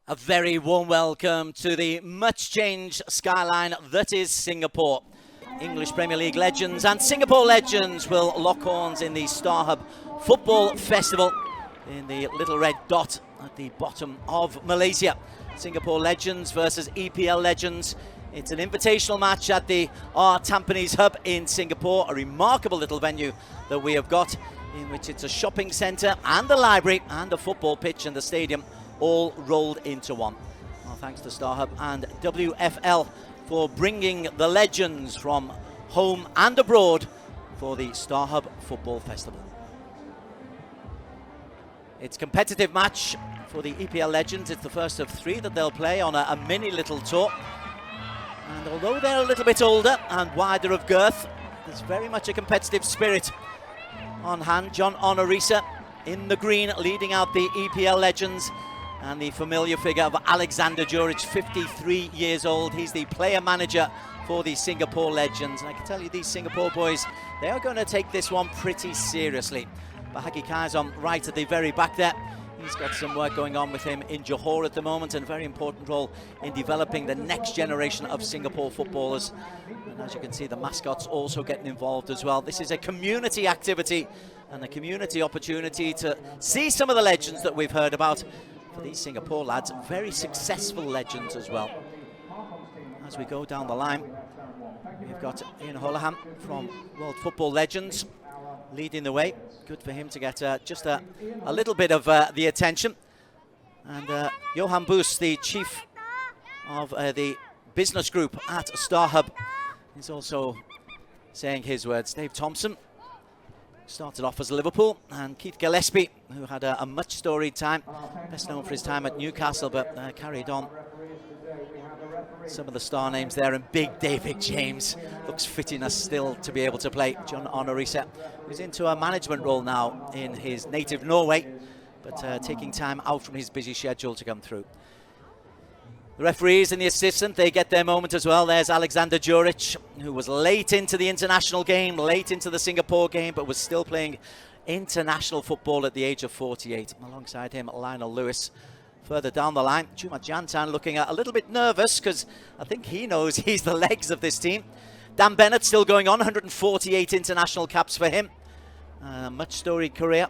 A very warm welcome to the much-changed skyline that is Singapore. English Premier League legends and Singapore legends will lock horns in the StarHub Football Festival in the little red dot at the bottom of Malaysia. Singapore legends versus EPL legends. It's an invitational match at the Tampines hub in Singapore, a remarkable little venue that we have got, in which it's a shopping centre and a library and a football pitch and the stadium all rolled into one. Well, thanks to StarHub and WFL for bringing the legends from home and abroad for the StarHub Football Festival. It's a competitive match for the EPL legends. It's the first of three that they'll play on a mini little tour. And although they're a little bit older and wider of girth, there's very much a competitive spirit on hand. John Onorisa in the green, leading out the EPL legends, and the familiar figure of Alexander Djuric, 53 years old. He's the player manager for the Singapore legends. And I can tell you, these Singapore boys, they are going to take this one pretty seriously. Bahagi Kai's on right at the very back there. He's got some work going on with him in Johor at the moment, and a very important role in developing the next generation of Singapore footballers. And as you can see, the mascots also getting involved as well. This is a community activity and a community opportunity to see some of the legends that we've heard about. For these Singapore lads, very successful legends as well. As we go down the line, we've got Ian Holohan from World Football Legends leading the way. Good for him to get just a little bit of the attention. And Johan Boos, the chief of the business group at StarHub, is also saying his words. Dave Thompson started off as Liverpool, and Keith Gillespie, who had a much storied time, best known for his time at Newcastle, but carried on. Some of the star names there, and big David James looks fit enough still to be able to play. John Onorisa, who's into a management role now in his native Norway, but taking time out from his busy schedule to come through. The referees and the assistant, they get their moment as well. There's Alexander Djuric, who was late into the international game, late into the Singapore game, but was still playing international football at the age of 48. Alongside him, Lionel Lewis. Further down the line, Chuma Jantan looking a little bit nervous, because I think he knows he's the legs of this team. Dan Bennett still going on, 148 international caps for him. Much storied career.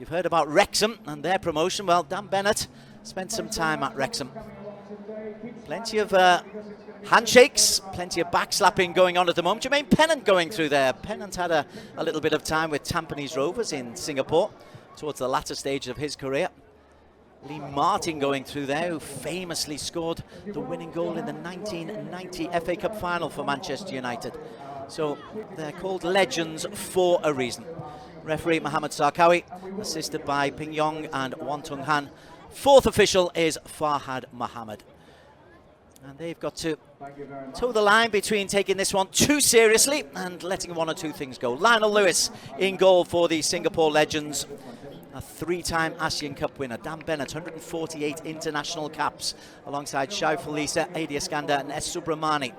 You've heard about Wrexham and their promotion. Well, Dan Bennett spent some time at Wrexham. Plenty of handshakes, plenty of backslapping going on at the moment. Jermaine Pennant going through there. Pennant had a little bit of time with Tampines Rovers in Singapore towards the latter stage of his career. Lee Martin going through there, who famously scored the winning goal in the 1990 FA Cup final for Manchester United. So they're called legends for a reason. Referee Mohamed Sarkawi, assisted by Ping Yong and Wan Tung Han. Fourth official is Farhad Mohammed. And they've got to toe the line between taking this one too seriously and letting one or two things go. Lionel Lewis in goal for the Singapore legends. A three-time Asian Cup winner. Dan Bennett, 148 international caps, alongside Shai Felisa, Adi Iskander and S. Subramani.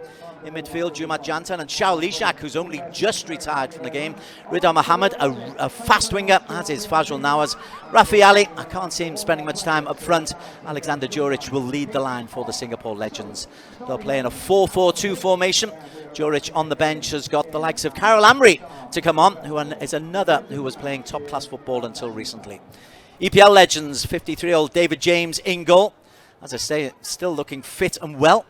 In midfield, Juma Jantan and Xiao Lishak, who's only just retired from the game. Rida Mohammed, a fast winger, as is Fazrul Nawaz. Rafi Ali, I can't see him spending much time up front. Alexander Djuric will lead the line for the Singapore legends. They'll play in a 4-4-2 formation. Djuric on the bench has got the likes of Carol Amri to come on, who is another who was playing top-class football until recently. EPL legends, 53-year-old David James in goal. As I say, still looking fit and well.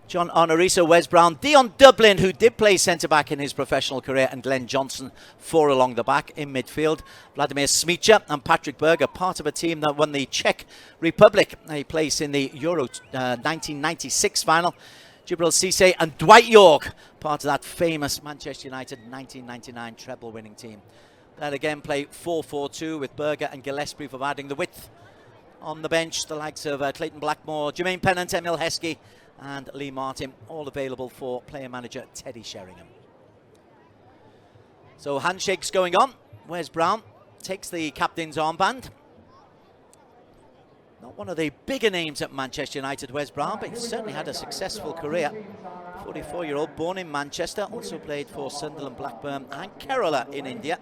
John Onorisa, Wes Brown, Dion Dublin, who did play centre-back in his professional career, and Glenn Johnson, four along the back. In midfield, Vladimir Smicha and Patrick Berger, part of a team that won the Czech Republic a place in the Euro 1996 final. Jibril Cisse and Dwight York, part of that famous Manchester United 1999 treble-winning team. That again play 4-4-2 with Berger and Gillespie providing the width. On the bench, the likes of Clayton Blackmore, Jermaine Pennant, Emil Heskey, and Lee Martin, all available for player manager Teddy Sheringham. So handshakes going on. Wes Brown takes the captain's armband. Not one of the bigger names at Manchester United, Wes Brown, but he's certainly had a successful career 44-year-old, born in Manchester, also played for Sunderland, Blackburn and Kerala in India.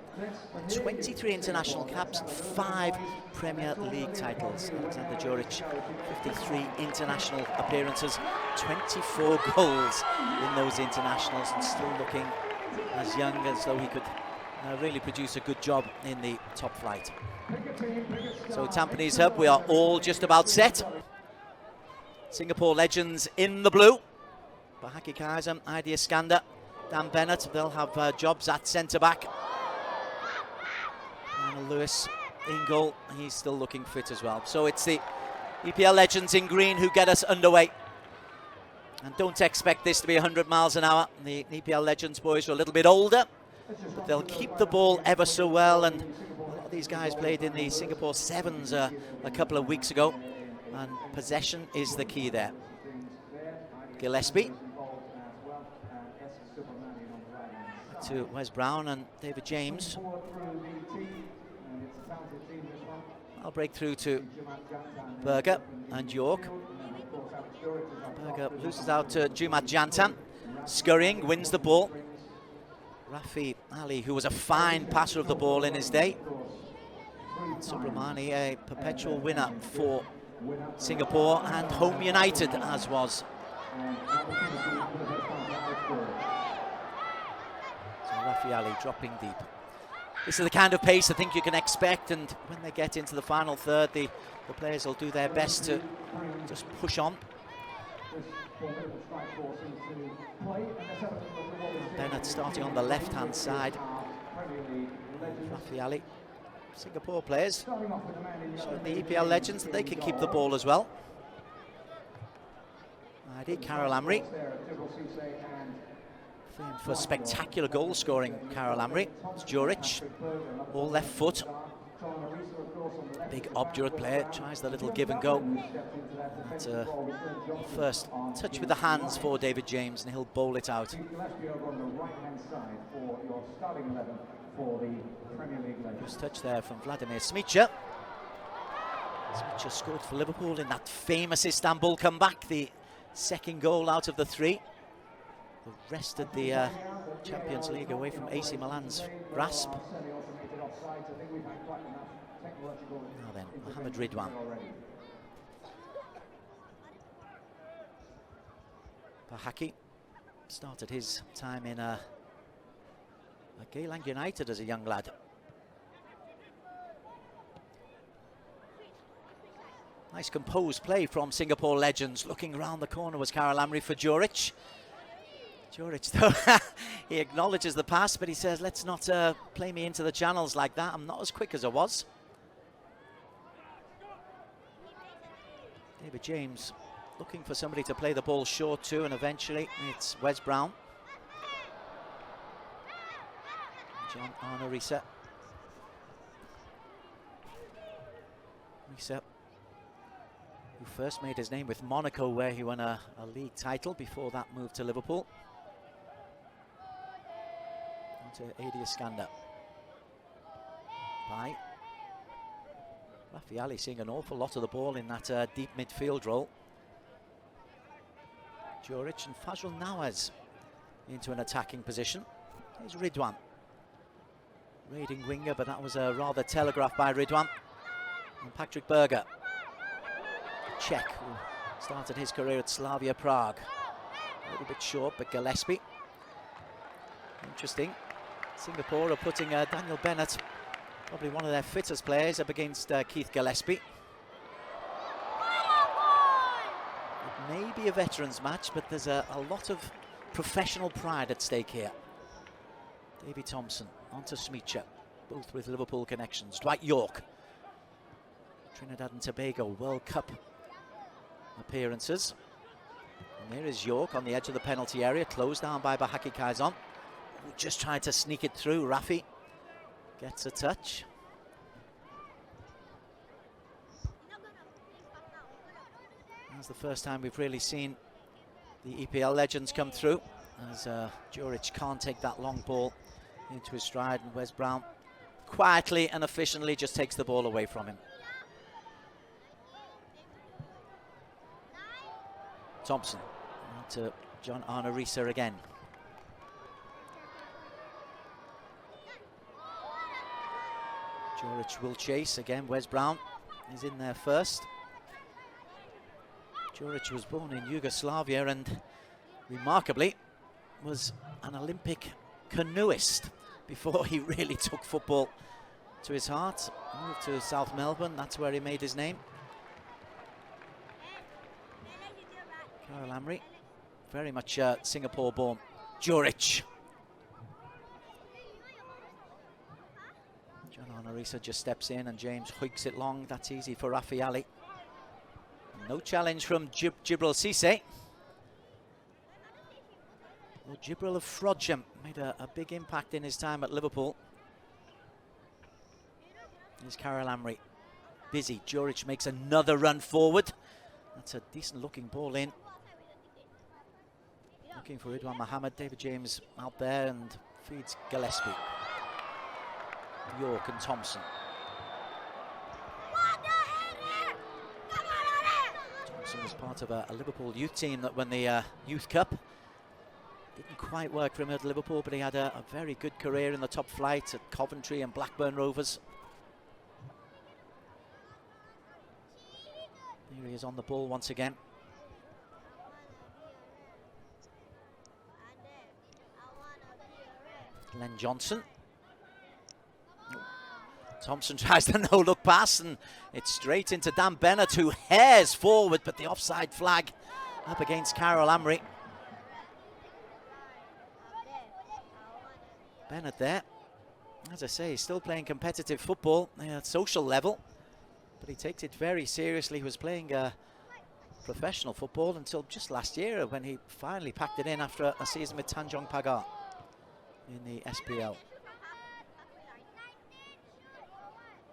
23 international caps, 5 Premier League titles. Alexander Djuric, 53 international appearances, 24 goals in those internationals, and still looking as young as though he could really produce a good job in the top flight. So Tampines Hub, we are all just about set. Singapore Legends in the blue. Bahaki Kaiser, Idea Skander, Dan Bennett, they'll have jobs at centre-back. And Lewis in goal, he's still looking fit as well. So it's the EPL Legends in green who get us underway. And don't expect this to be 100 miles an hour. The EPL Legends boys are a little bit older, but they'll keep the ball ever so well. And a lot of these guys played in the Singapore Sevens a couple of weeks ago. And possession is the key there. Gillespie. Back to Wes Brown and David James. I'll break through to Berger and York. Berger loses out to Jumat Jantan. Scurrying, wins the ball. Rafi Ali, who was a fine passer of the ball in his day. And Subramani, a perpetual winner for Singapore and Home United, as was. So Rafi Ali dropping deep. This is the kind of pace I think you can expect, and when they get into the final third, the players will do their best to just push on. Bennett starting on the left-hand side. Rafi Ali. Singapore players showing the EPL Legends that they can keep the ball as well. ID Carol Amri. Famed for spectacular goal scoring, Carol Amri. It's Djuric, all left foot. Big obdurate player, tries the little give and go. That's a first touch with the hands for David James, and he'll bowl it out. First touch there from Vladimir Smicha. Smicha scored for Liverpool in that famous Istanbul comeback, the second goal out of the 3. Wrested the Champions League away from AC Milan's grasp. Now then, Mohamed Ridwan. Bahaki started his time in Geylang United as a young lad. Nice composed play from Singapore Legends. Looking around the corner was Carol Amri for Djuric. Djuric, though, he acknowledges the pass, but he says, let's not play me into the channels like that. I'm not as quick as I was. David James looking for somebody to play the ball short to, and eventually it's Wes Brown. John Arna Risa. Risa, who first made his name with Monaco, where he won a league title. Before that, moved to Liverpool. On to Adi Iskander. By Rafi Ali, seeing an awful lot of the ball in that deep midfield role. Djuric and Fazrul Nawaz into an attacking position. Here's Ridwan. Raiding winger, but that was rather telegraphed by Ridwan. And Patrick Berger. Czech, who started his career at Slavia Prague. A little bit short, but Gillespie. Interesting. Singapore are putting Daniel Bennett, probably one of their fittest players, up against Keith Gillespie. It may be a veterans match, but there's a lot of professional pride at stake here. Davy Thompson, onto Smicha, both with Liverpool connections. Dwight York, Trinidad and Tobago World Cup appearances. And there is York on the edge of the penalty area, closed down by Bahaki Kaizon, who just tried to sneak it through. Rafi gets a touch. That's the first time we've really seen the EPL Legends come through, as Djuric can't take that long ball into his stride, and Wes Brown quietly and efficiently just takes the ball away from him. Thompson to John Arnorisa again. Juric will chase again. Wes Brown is in there first. Juric was born in Yugoslavia and remarkably was an Olympic canoeist before he really took football to his heart. Moved to South Melbourne, that's where he made his name. Carol Amri, very much Singapore-born. Juric. John Arnorisa just steps in and James hoiks it long. That's easy for Raffaele. No challenge from Jibril Cisse. Well, Jibril of Frodsham made a big impact in his time at Liverpool. Here's Carol Amri. Busy. Juric makes another run forward. That's a decent looking ball in. Looking for Ridwan Mohammed. David James out there and feeds Gillespie. York and Thompson. Thompson was part of a Liverpool youth team that won the Youth Cup. Didn't quite work for him at Liverpool, but he had a very good career in the top flight at Coventry and Blackburn Rovers. Here he is on the ball once again. Glenn Johnson. Thompson tries the no-look pass and it's straight into Dan Bennett, who hares forward, but the offside flag up against Carol Amri. Bennett there, as I say, he's still playing competitive football at social level, but he takes it very seriously. He was playing professional football until just last year when he finally packed it in after a season with Tanjong Pagar in the SPL.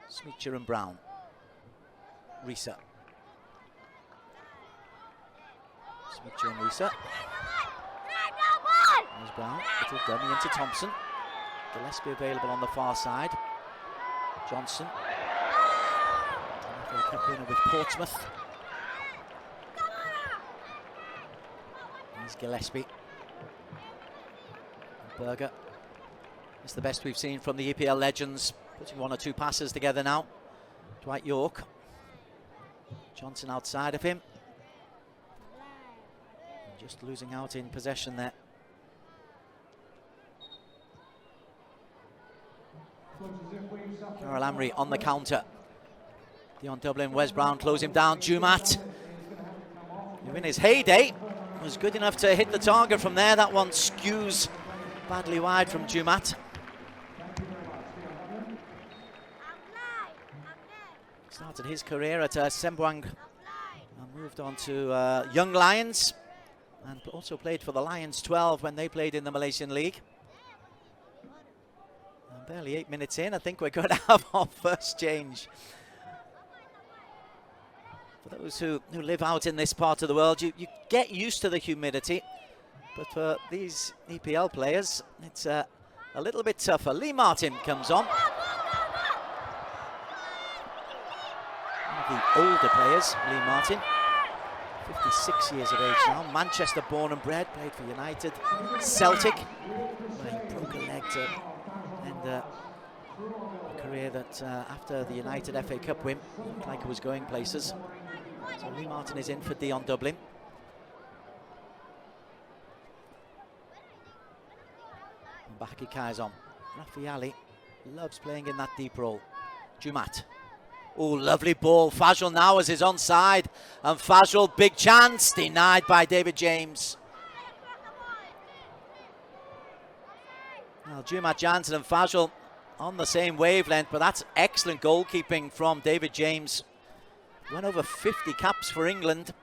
Smeacher and Brown. Risa. Smeacher and Risa. There's Brown. Little dummy into Thompson. Gillespie available on the far side. Johnson. FA Cup winner with Portsmouth. Here's Gillespie. And Berger. It's the best we've seen from the EPL Legends. Putting one or two passes together now. Dwight York. Johnson outside of him. Just losing out in possession there. Carol Amri on the counter. Dion Dublin, Wes Brown close him down. Jumat, who in his heyday was good enough to hit the target from there. That one skews badly wide from Jumat. Started his career at Sembuang and moved on to Young Lions, and also played for the Lions 12 when they played in the Malaysian League. And barely 8 minutes in, I think we're going to have our first change. For those who live out in this part of the world, you get used to the humidity, but for these EPL players, it's a little bit tougher. Lee Martin comes on. The older players, Lee Martin, 56 years of age now, Manchester born and bred, played for United, Celtic, where he broke a leg to end a career that after the United FA Cup win, looked like it was going places. So Lee Martin is in for Dion Dublin. And Baki Kai's on. Raffaele loves playing in that deep role. Jumat. Oh, lovely ball. Fajl now as is onside. And Fajl, big chance, denied by David James. Well, Jumat Jansen and Fajl on the same wavelength, but that's excellent goalkeeping from David James. Won over 50 caps for England.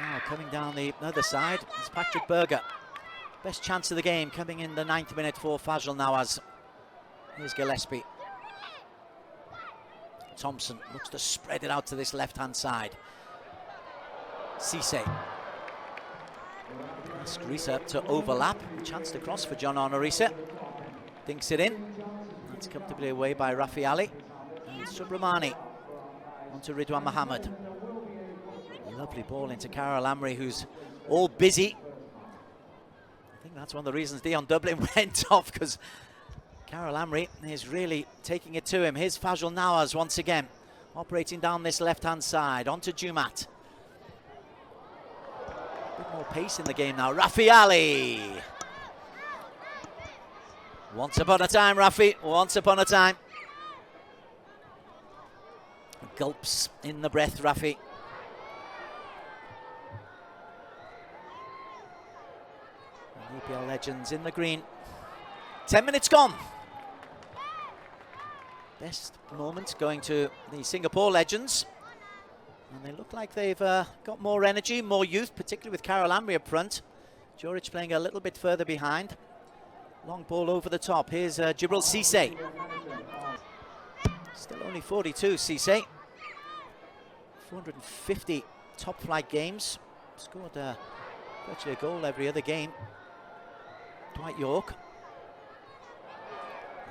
Now coming down the other side is Patrick Berger. Best chance of the game coming in the 9th minute for Fajl Nawaz. Here's Gillespie. Thompson looks to spread it out to this left-hand side. Cisse. Ask Risa to overlap. A chance to cross for John Arnorisa. Dinks it in. That's comfortably away by Raffaele. And Subramani. onto Ridwan Mohammed. Lovely ball into Carol Amri, who's all busy. I think that's one of the reasons Dion Dublin went off, because Carol Amri is really taking it to him. Here's Fajl Nawaz once again, operating down this left-hand side, onto Jumat. A bit more pace in the game now. Rafi Ali. Once upon a time, Rafi, once upon a time. Gulps in the breath, Rafi. EPL Legends in the green. 10 minutes gone. Best moment going to the Singapore Legends. And they look like they've got more energy, more youth, particularly with Carol Amri up front. Juric playing a little bit further behind. Long ball over the top. Here's Jibril Cisse. Still only 42, Cisse. 450 top flight games. Scored virtually a goal every other game. Dwight York.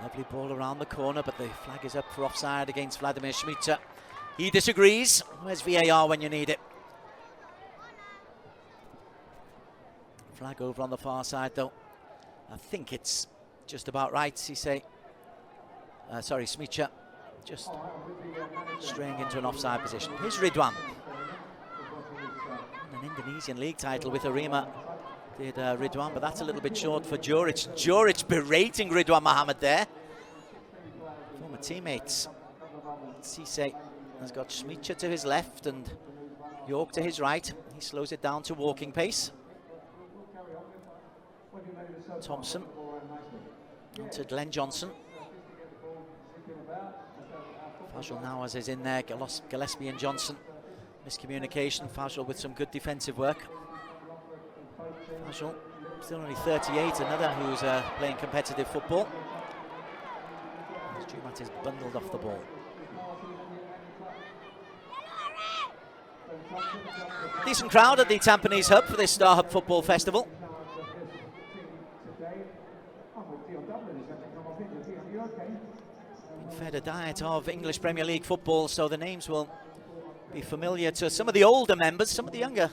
Lovely ball around the corner, but the flag is up for offside against Vladimir Šmita. He disagrees. Where's VAR when you need it? Flag over on the far side, though. I think it's just about right, Cisse. Sorry, Šmita. Just straying into an offside position. Here's Ridwan. An Indonesian league title with Arema. Did Ridwan, but that's a little bit short for Juric. Juric berating Ridwan Mohammed there. Former teammates. Cisse has got Šmita to his left and York to his right. He slows it down to walking pace. Thompson to Glenn Johnson. Fajl Nawaz is in there. Gillespie and Johnson. Miscommunication. Fajl with some good defensive work. Fajl, still only 38, another who's playing competitive football. As Jumat is bundled off the ball. Decent crowd at the Tampines hub for this StarHub Football Festival. Being fed a diet of English Premier League football, so the names will be familiar to some of the older members. Some of the younger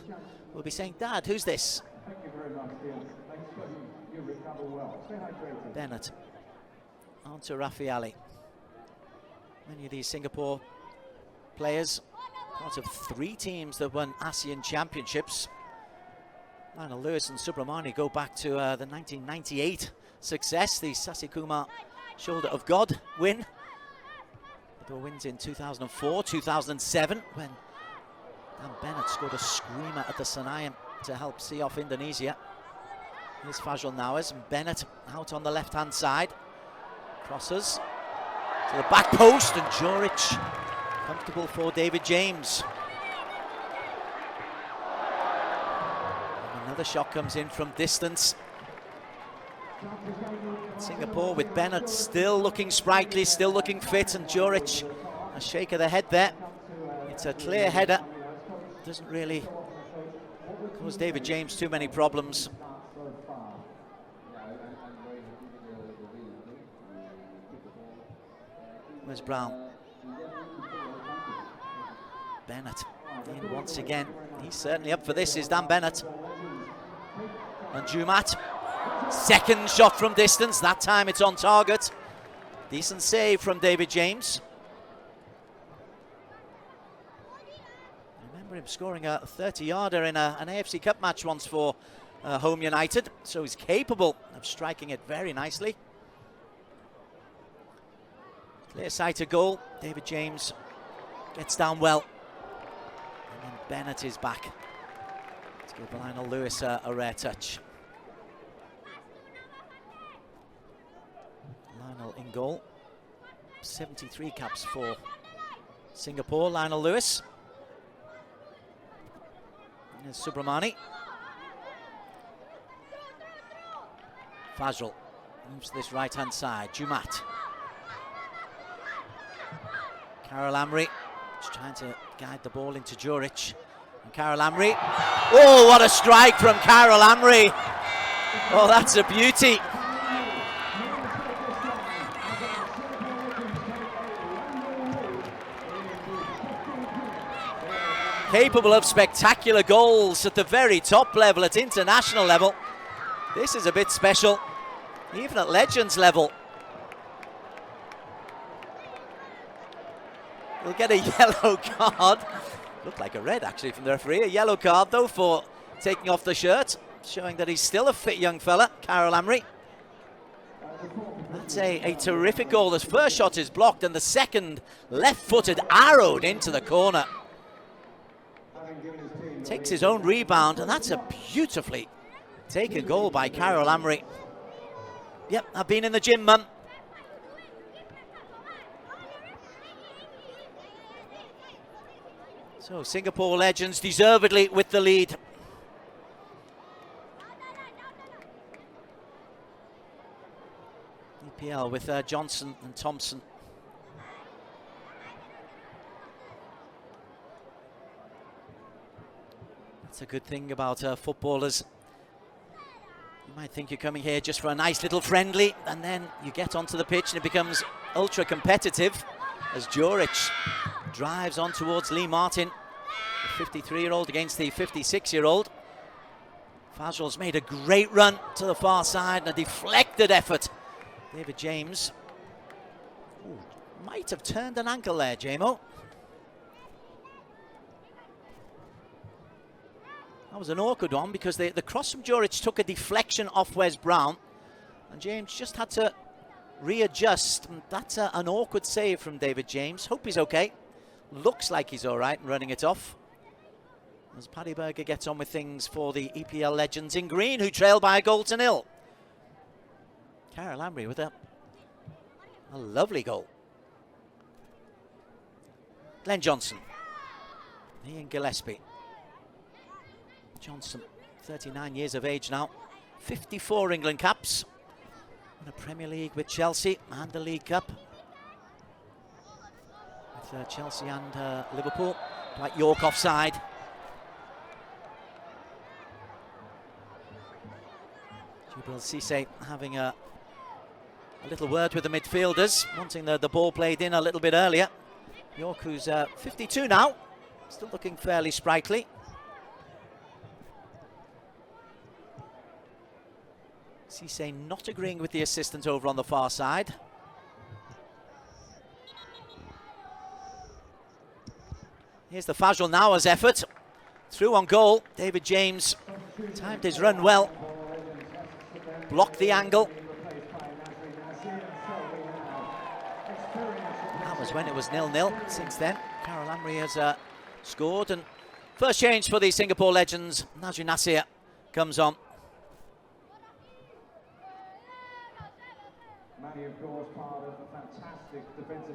will be saying, "Dad, who's this?" Bennett on to Rafi Ali. Many of these Singapore players, part of 3 teams that won ASEAN Championships. Lionel Lewis and Subramani go back to the 1998 success, the Sasikumar Shoulder of God win. There were wins in 2004, 2007, when Dan Bennett scored a screamer at the Senayan to help see off Indonesia. Here's Fajl Nawaz and Bennett out on the left-hand side. Crosses to the back post, and Juric comfortable for David James. And another shot comes in from distance. Singapore with Bennett still looking sprightly, still looking fit, and Juric a shake of the head there. It's a clear header. Doesn't really cause David James too many problems. Where's Brown? Bennett in once again. He's certainly up for this, is Dan Bennett. And Jumat. Second shot from distance. That time it's on target. Decent save from David James. I remember him scoring a 30-yarder in an AFC Cup match once for Home United. So he's capable of striking it very nicely. Clear-sighted goal. David James gets down well. And then Bennett is back to give Lionel Lewis a rare touch. Lionel in goal. 73 caps for Singapore. Lionel Lewis. And there's Subramani. Fajl moves to this right-hand side. Jumat. Carol Amri just trying to guide the ball into Juric. And Carol Amri. Oh, what a strike from Carol Amri. Oh, that's a beauty. capable of spectacular goals at the very top level, at international level. This is a bit special, even at Legends level. He'll get a yellow card. Looked like a red, actually, from the referee. A yellow card, though, for taking off the shirt, showing that he's still a fit young fella, Carol Amry. That's a terrific goal. The first shot is blocked, and the second, left-footed, arrowed into the corner. Takes his own rebound, and that's a beautifully taken goal by Carol Amry. Yep, I've been in the gym, Mum. So Singapore Legends deservedly with the lead. EPL with Johnson and Thompson. That's a good thing about footballers. You might think you're coming here just for a nice little friendly, and then you get onto the pitch and it becomes ultra competitive as Juric drives on towards Lee Martin, the 53-year-old against the 56-year-old. Fazl's made a great run to the far side and a deflected effort. David James might have turned an ankle there, Jamo. That was an awkward one because the cross from Juric took a deflection off Wes Brown, and James just had to readjust. And that's an awkward save from David James. Hope he's okay. Looks like he's all right and running it off. As Paddy Berger gets on with things for the EPL Legends in green, who trail by a goal to nil. Carol Amry with a lovely goal. Glenn Johnson. Ian Gillespie. Johnson, 39 years of age now. 54 England caps. Won a Premier League with Chelsea and the League Cup with Chelsea and Liverpool. Dwight York offside. Jibril Cisse having a little word with the midfielders, wanting the ball played in a little bit earlier. York, who's 52 now, still looking fairly sprightly. Cisse not agreeing with the assistant over on the far side. Here's the Fazl Nawa's effort. Through on goal. David James timed his run well. Blocked the angle. That was when it was 0-0. Since then, Carol Amry has scored. And first change for the Singapore Legends. Nazri Nasir comes on.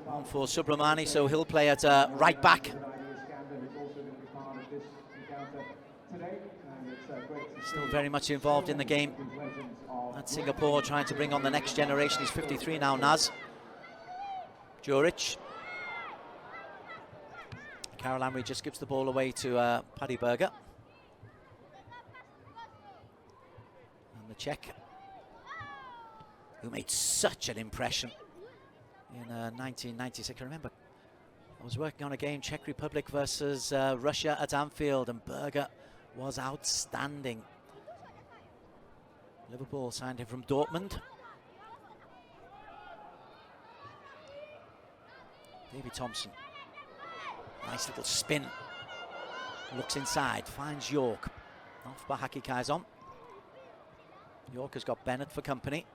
On for Subramani, so he'll play at right back. Still very much involved in the game at Singapore, trying to bring on the next generation. He's 53 now, Naz. Juric. Carol Amry just gives the ball away to Paddy Berger. And the Czech, who made such an impression in 1996. I remember I was working on a game, Czech Republic versus Russia at Anfield, and Berger was outstanding. Liverpool signed him from Dortmund. David Thompson. Nice little spin. Looks inside, finds York. Off Bahaki Kaizon. York has got Bennett for company.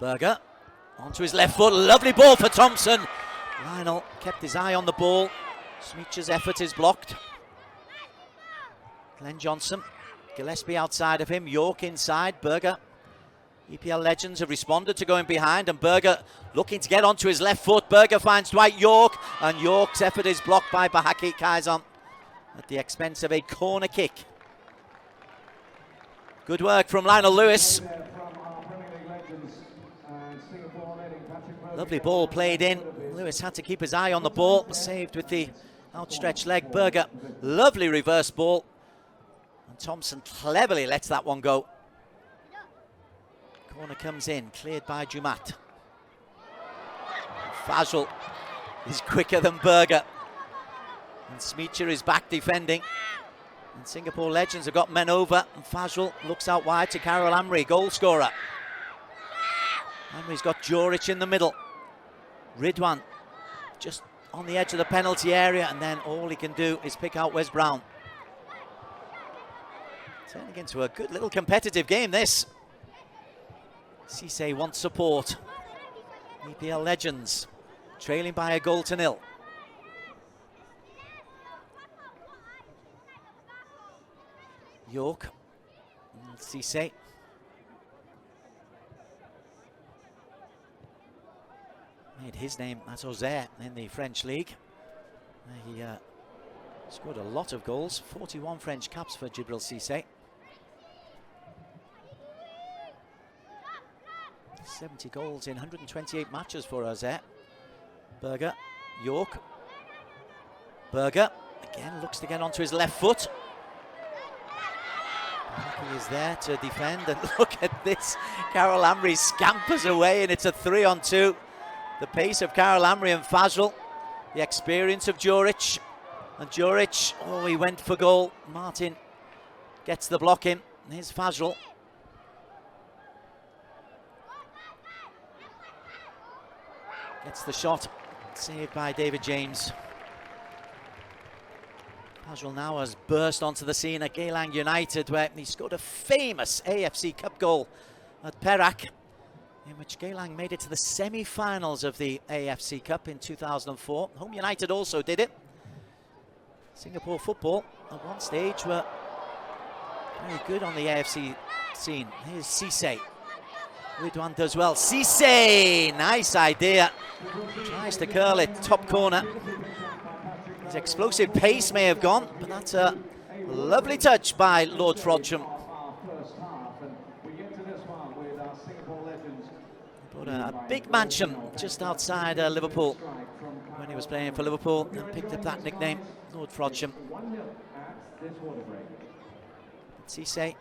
Berger onto his left foot. Lovely ball for Thompson. Lionel kept his eye on the ball. Smeech's effort is blocked. Glenn Johnson. Gillespie outside of him. York inside. Berger. EPL Legends have responded to going behind, and Berger looking to get onto his left foot. Berger finds Dwight York, and York's effort is blocked by Bahaki Kaizon at the expense of a corner kick. Good work from Lionel Lewis. Lovely ball played in. Lewis had to keep his eye on the ball. Saved with the outstretched leg. Berger, lovely reverse ball. And Thompson cleverly lets that one go. Corner comes in, cleared by Jumat. Fazl is quicker than Berger. And Smeacher is back defending. And Singapore Legends have got men over. And Fazrul looks out wide to Carol Amri, goal scorer. Amri's got Joric in the middle. Ridwan just on the edge of the penalty area, and then all he can do is pick out Wes Brown. Turning into a good little competitive game, this. Cisse wants support. EPL Legends trailing by a goal to nil. York, Cisse. Made his name at Auxerre in the French league. He scored a lot of goals, 41 French caps for Djibril Cisse. 70 goals in 128 matches for Auxerre. Berger, York. Berger again looks to get onto his left foot. He is there to defend, and look at this. Carol Amri scampers away, and it's a 3-on-2. The pace of Carol Amri and Fazrul, the experience of Joric. And Joric, oh, he went for goal. Martin gets the block in. Here's Fazrul. Gets the shot, saved by David James. Fazrul now has burst onto the scene at Geylang United, where he scored a famous AFC Cup goal at Perak, in which Geylang made it to the semi-finals of the AFC Cup in 2004. Home United also did it. Singapore football at one stage were very good on the AFC scene. Here's Cisse. Ridwan does well. Cisse! Nice idea. Tries to curl it, top corner. His explosive pace may have gone, but that's a lovely touch by Lord Frodsham. Bought a big mansion just outside Liverpool when he was playing for Liverpool, and picked up that nickname, Lord Frodsham. Cisse.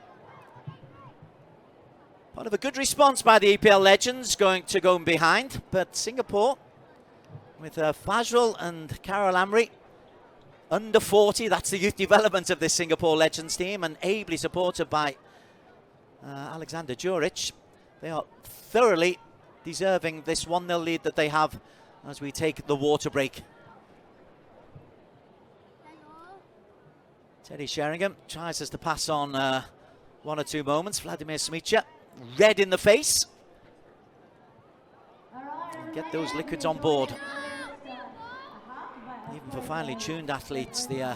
Part of a good response by the EPL Legends, going behind, but Singapore with Fazrul and Carol Amri, under 40, that's the youth development of this Singapore Legends team, and ably supported by Alexander Joric. They are thoroughly deserving this 1-0 lead that they have as we take the water break. Teddy Sheringham tries us to pass on one or two moments. Vladimir Smeacher, red in the face. And get those liquids on board. Even for finely tuned athletes, the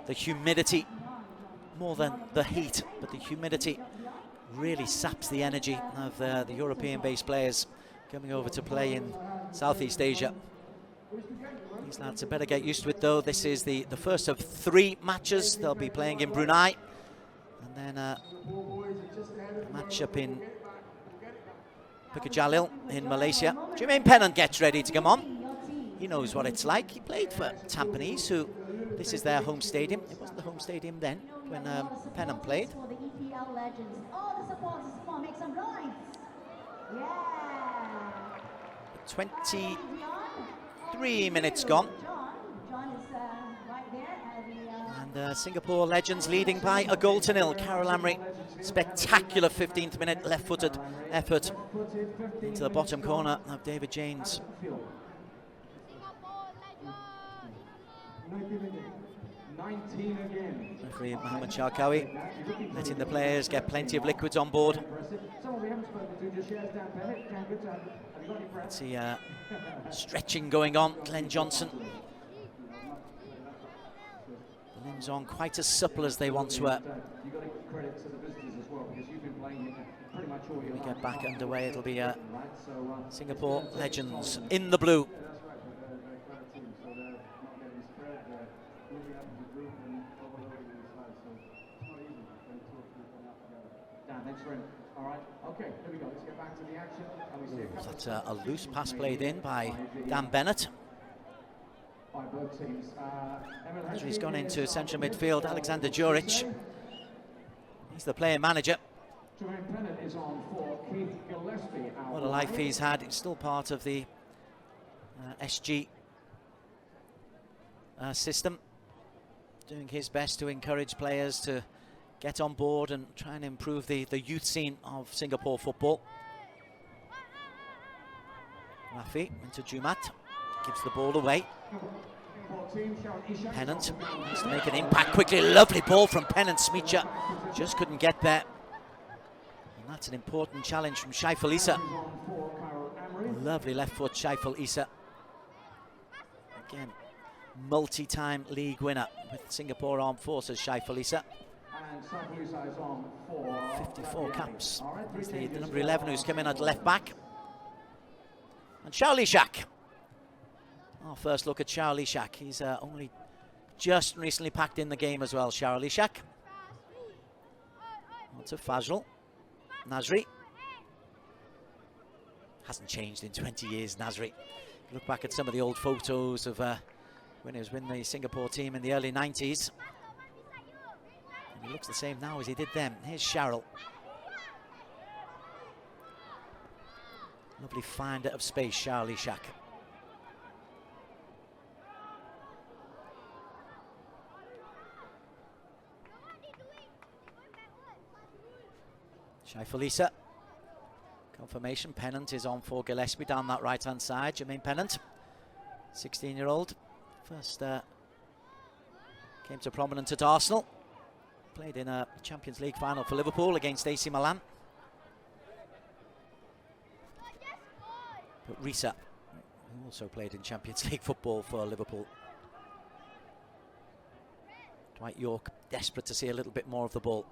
humidity, more than the heat, but the humidity really saps the energy of the European-based players coming over to play in Southeast Asia. These lads had better get used to it, though. This is the first of 3 matches they'll be playing in Brunei, and then a match up in Pukejalil in Malaysia. Jermaine Pennant gets ready to come on. He knows what it's like. He played for Tampines, who this is their home stadium. It wasn't the home stadium then when Pennant played. 23 minutes gone. And Singapore Legends leading by a goal to nil. Carol Amri, spectacular 15th minute left-footed effort into the bottom corner of David James. Referee Mohammed Sharkawi letting the players get plenty of liquids on board. Let's see stretching going on. Glenn Johnson. The limbs on quite as supple as they once were. When we get back underway, it'll be Singapore Legends in the blue. That's a loose pass played in by Dan Bennett. He's gone into central midfield. Alexander Joric, he's the player manager. What a life he's had. It's still part of the SG system. doing his best to encourage players to get on board and try and improve the youth scene of Singapore football. Rafi into Jumat, gives the ball away. Pennant needs to make an impact quickly. Lovely ball from Pennant. Smicha just couldn't get there. And that's an important challenge from Shaiful Issa. Lovely left foot, Shaiful Issa. Again, multi-time league winner with Singapore Armed Forces, Shaiful Issa. 54 caps. That's the number 11 who's come in at left back. And Shaoli Shak. Our first look at Shaoli Shak. He's only just recently packed in the game as well, Shaoli Shak. On to Fazl. Nasri. Hasn't changed in 20 years, Nasri. Look back at some of the old photos of when he was with the Singapore team in the early 90s. And he looks the same now as he did then. Here's Sharrell. Lovely finder of space, Shaoli Shak. Shaiful Issa. Confirmation, Pennant is on for Gillespie down that right-hand side. Jermaine Pennant, 16-year-old. First came to prominence at Arsenal. Played in a Champions League final for Liverpool against AC Milan. But Risa, who also played in Champions League football for Liverpool. Dwight York, desperate to see a little bit more of the ball.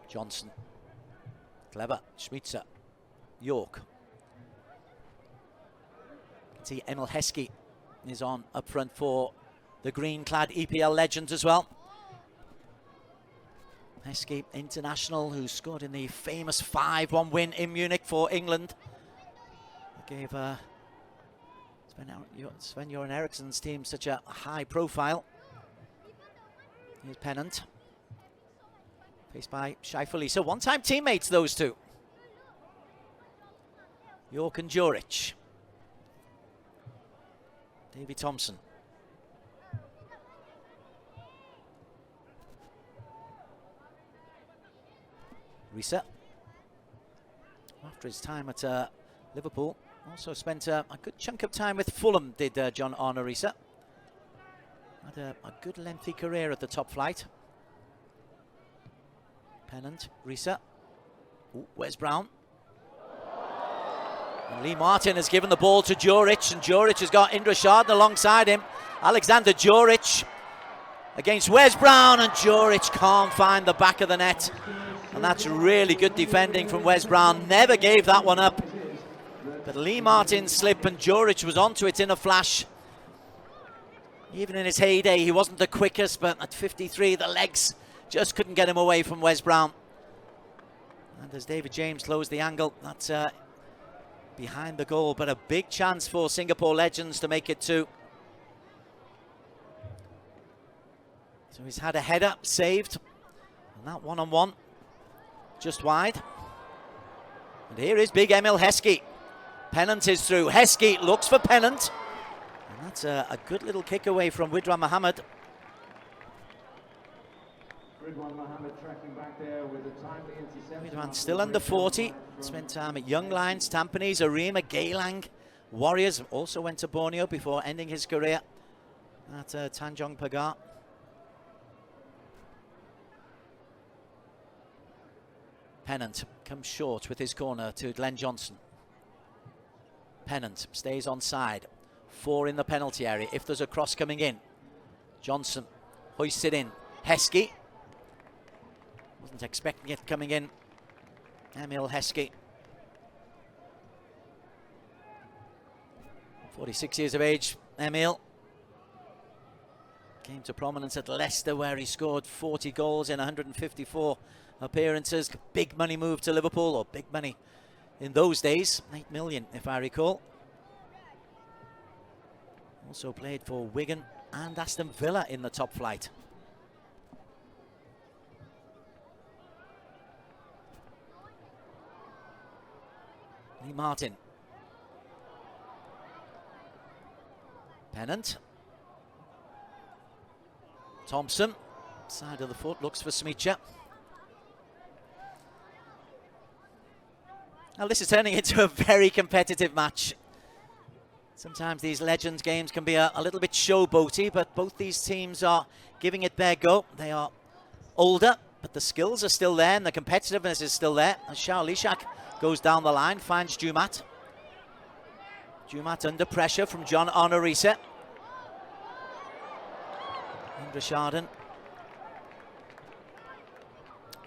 Johnson. Clever. Schmitzer. York. You can see Emil Heskey is on up front for the green-clad EPL Legends as well. Heskey, international, who scored in the famous 5-1 win in Munich for England. It gave Sven-Göran Eriksson's team such a high profile. Here's Pennant. Faced by Shaiful Issa. One-time teammates, those two. York and Juric. Davy Thompson. Risa. After his time at Liverpool, also spent a good chunk of time with Fulham, did John Arne Risa. Had a good lengthy career at the top flight. Pennant, Risa. Where's Brown? And Lee Martin has given the ball to Juric, and Juric has got Indra Sharden alongside him. Alexander Juric against Wes Brown, and Juric can't find the back of the net. And that's really good defending from Wes Brown. Never gave that one up. But Lee Martin slipped, and Juric was onto it in a flash. Even in his heyday, he wasn't the quickest, but at 53, the legs just couldn't get him away from Wes Brown. And as David James closed the angle, that's behind the goal, but a big chance for Singapore Legends to make it 2. So he's had a header saved, and that one-on-one just wide. And here is big Emil Heskey. Pennant is through. Heskey looks for Pennant, and that's a good little kick away from Widran Mohammed. Widran still under 40. Spent time at Young Lions, Tampines, Arima, Geylang, Warriors. Also went to Borneo before ending his career at Tanjong Pagar. Pennant comes short with his corner to Glenn Johnson. Pennant stays on side. 4 in the penalty area if there's a cross coming in. Johnson hoists it in. Heskey. Wasn't expecting it coming in. Emil Heskey. 46 years of age, Emil. Came to prominence at Leicester, where he scored 40 goals in 154 appearances. Big money move to Liverpool, or big money in those days. 8 million, if I recall. Also played for Wigan and Aston Villa in the top flight. Lee Martin. Pennant. Thompson, side of the foot, looks for Smicha. Now this is turning into a very competitive match. Sometimes these Legends games can be a little bit showboaty, but both these teams are giving it their go. They are older, but the skills are still there and the competitiveness is still there. And Shao Lishak goes down the line, finds Jumat. Jumat under pressure from John Honorisa. Indra Chardon,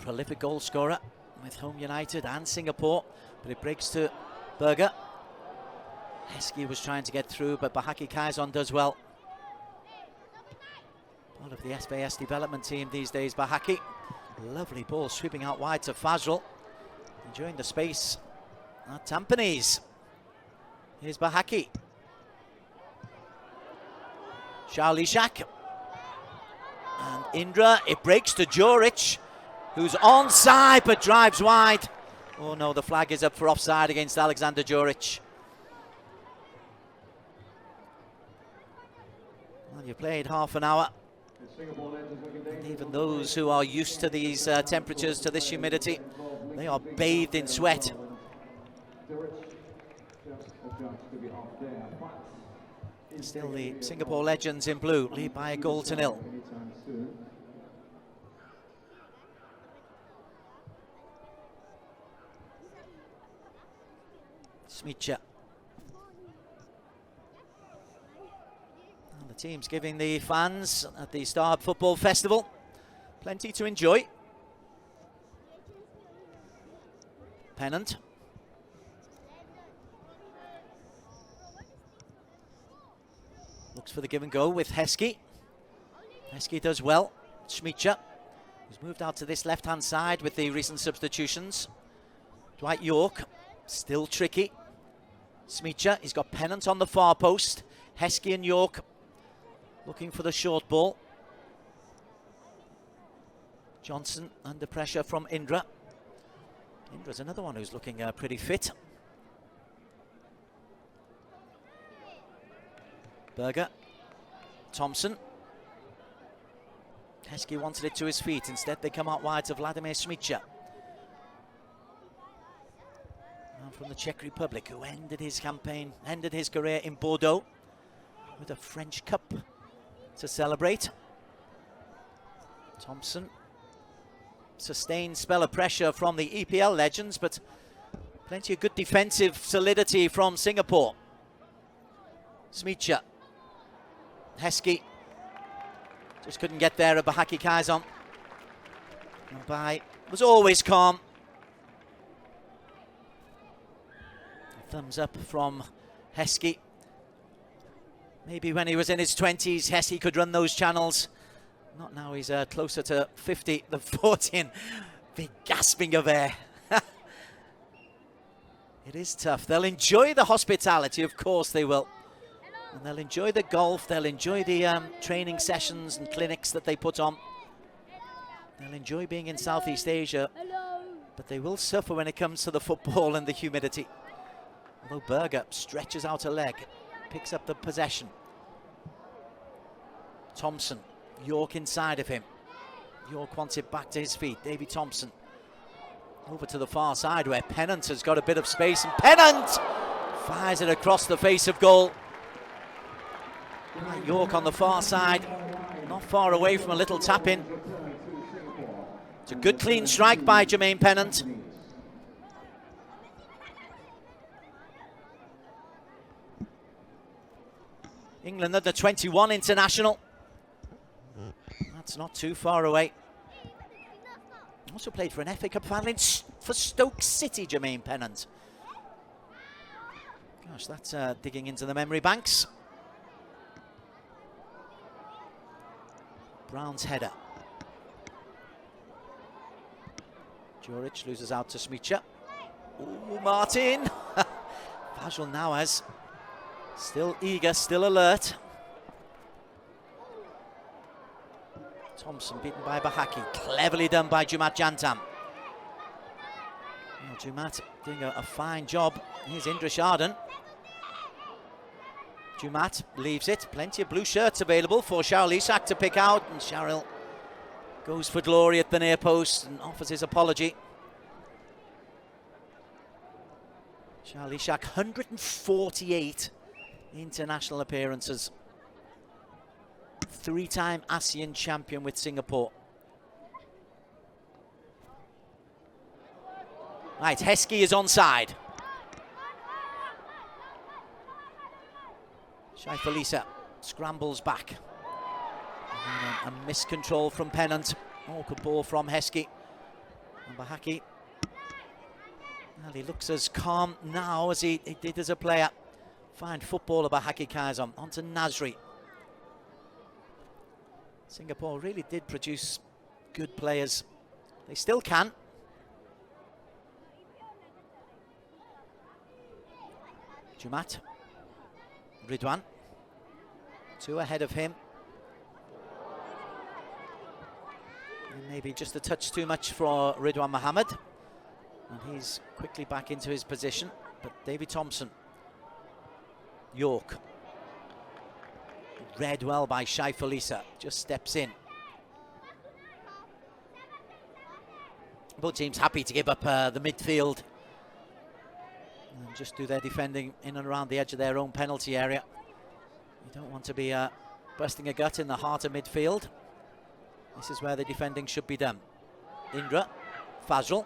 prolific goal scorer with Home United and Singapore, but it breaks to Berger. Heskey was trying to get through, but Bahaki Kaizon does well. Part of the SBS development team these days, Bahaki. Lovely ball sweeping out wide to Fazrul. Enjoying the space at Tampines. Here's Bahaki. Shao Lishak. And Indra, it breaks to Joric, who's onside but drives wide. Oh no, the flag is up for offside against Alexander Joric. Well, you played half an hour. And even those who are used to these temperatures, to this humidity, they are bathed in sweat. Still the Singapore Legends in blue, lead by a goal to nil. Smicha. And the team's giving the fans at the StarHub Football Festival plenty to enjoy. Pennant. Looks for the give and go with Heskey. Heskey does well. Smicha, who's moved out to this left-hand side with the recent substitutions. Dwight York, still tricky. Smicha, he's got Pennant on the far post. Heskey and York looking for the short ball. Johnson under pressure from Indra. Indra's another one who's looking pretty fit. Berger, Thompson. Heskey wanted it to his feet. Instead, they come out wide to Vladimir Smicha. From the Czech Republic, who ended his career in Bordeaux with a French Cup to celebrate. Thompson. Sustained spell of pressure from the EPL Legends, but plenty of good defensive solidity from Singapore. Smicha. Heskey just couldn't get there. Bahaki Kaizon. Was always calm. Thumbs up from Heskey. Maybe when he was in his 20s, Heskey could run those channels. Not now, he's closer to 50 than 40. Big gasping of air. It is tough. They'll enjoy the hospitality, of course they will. And they'll enjoy the golf, they'll enjoy the training sessions and clinics that they put on. They'll enjoy being in Southeast Asia, but they will suffer when it comes to the football and the humidity. Although Berger stretches out a leg, picks up the possession. Thompson, York inside of him. York wants it back to his feet. Davy Thompson over to the far side where Pennant has got a bit of space, and Pennant fires it across the face of goal. York on the far side, not far away from a little tap-in. It's a good clean strike by Jermaine Pennant. England under 21 international. That's not too far away. Also played for an FA Cup final for Stoke City, Jermaine Pennant. Gosh, that's digging into the memory banks. Brown's header. Joric loses out to Smicha. Ooh, Martin. Fazrul Nawaz still eager, still alert. Thompson beaten by Bahaki. Cleverly done by Jumat Jantam. Well, Jumat doing a fine job. Here's Indra Chardon. Jumat leaves it. Plenty of blue shirts available for Charles Ishak to pick out, and Cheryl goes for glory at the near post and offers his apology. Charles Ishak, 148 international appearances. 3-time ASEAN champion with Singapore. Right, Heskey is onside. Shaifalisa scrambles back. A miscontrol from Pennant. Awkward ball from Heskey. And Bahaki. Well, he looks as calm now as he did as a player. Fine footballer, Bahaki Kaiser. Onto Nasri. Singapore really did produce good players. They still can. Jumat. Ridwan. 2 ahead of him. And maybe just a touch too much for Ridwan Mohammed. And he's quickly back into his position. But David Thompson. York. Read well by Shaifalisa. Just steps in. Both teams happy to give up the midfield. And just do their defending in and around the edge of their own penalty area. You don't want to be busting a gut in the heart of midfield. This is where the defending should be done. Indra, Fazl,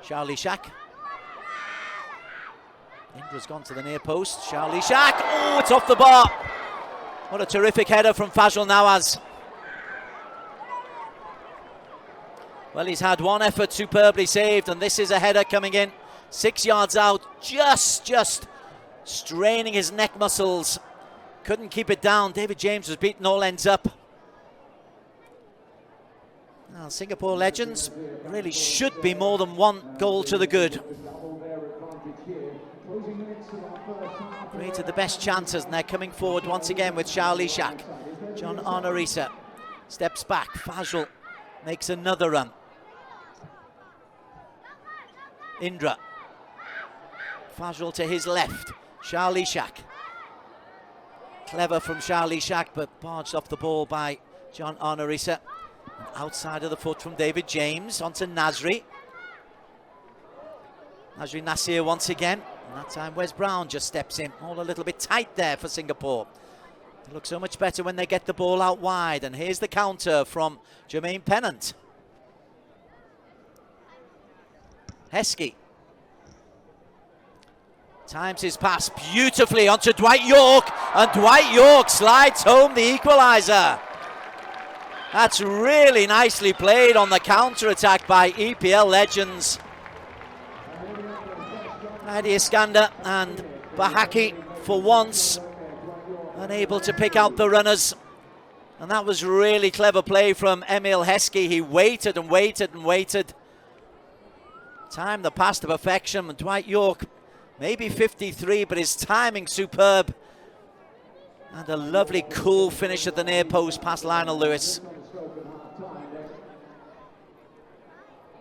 Charles Ishak. Indra's gone to the near post. Charles Ishak, oh, it's off the bar. What a terrific header from Fazl Nawaz. Well, he's had one effort superbly saved, and this is a header coming in 6 yards out, just straining his neck muscles. Couldn't keep it down. David James was beaten all ends up. Well, Singapore Legends really should be more than 1 goal to the good. Created the best chances, and they're coming forward once again with Charles Ishak. John Arnorisa steps back. Fazl makes another run. Indra. Fazl to his left. Charles Ishak. Clever from Charles Ishak, but barged off the ball by John Arnorisa. Outside of the foot from David James. Onto Nasri. Nasri Nasir once again. And that time Wes Brown just steps in. All a little bit tight there for Singapore. They look so much better when they get the ball out wide. And here's the counter from Jermaine Pennant. Heskey. Times his pass beautifully onto Dwight York. And Dwight York slides home the equaliser. That's really nicely played on the counter-attack by EPL Legends. Adi Iskander and Bahaki, for once, unable to pick out the runners. And that was really clever play from Emil Heskey. He waited and waited and waited. Timed the pass to perfection. And Dwight York, maybe 53, but his timing superb. And a lovely, cool finish at the near post past Lionel Lewis.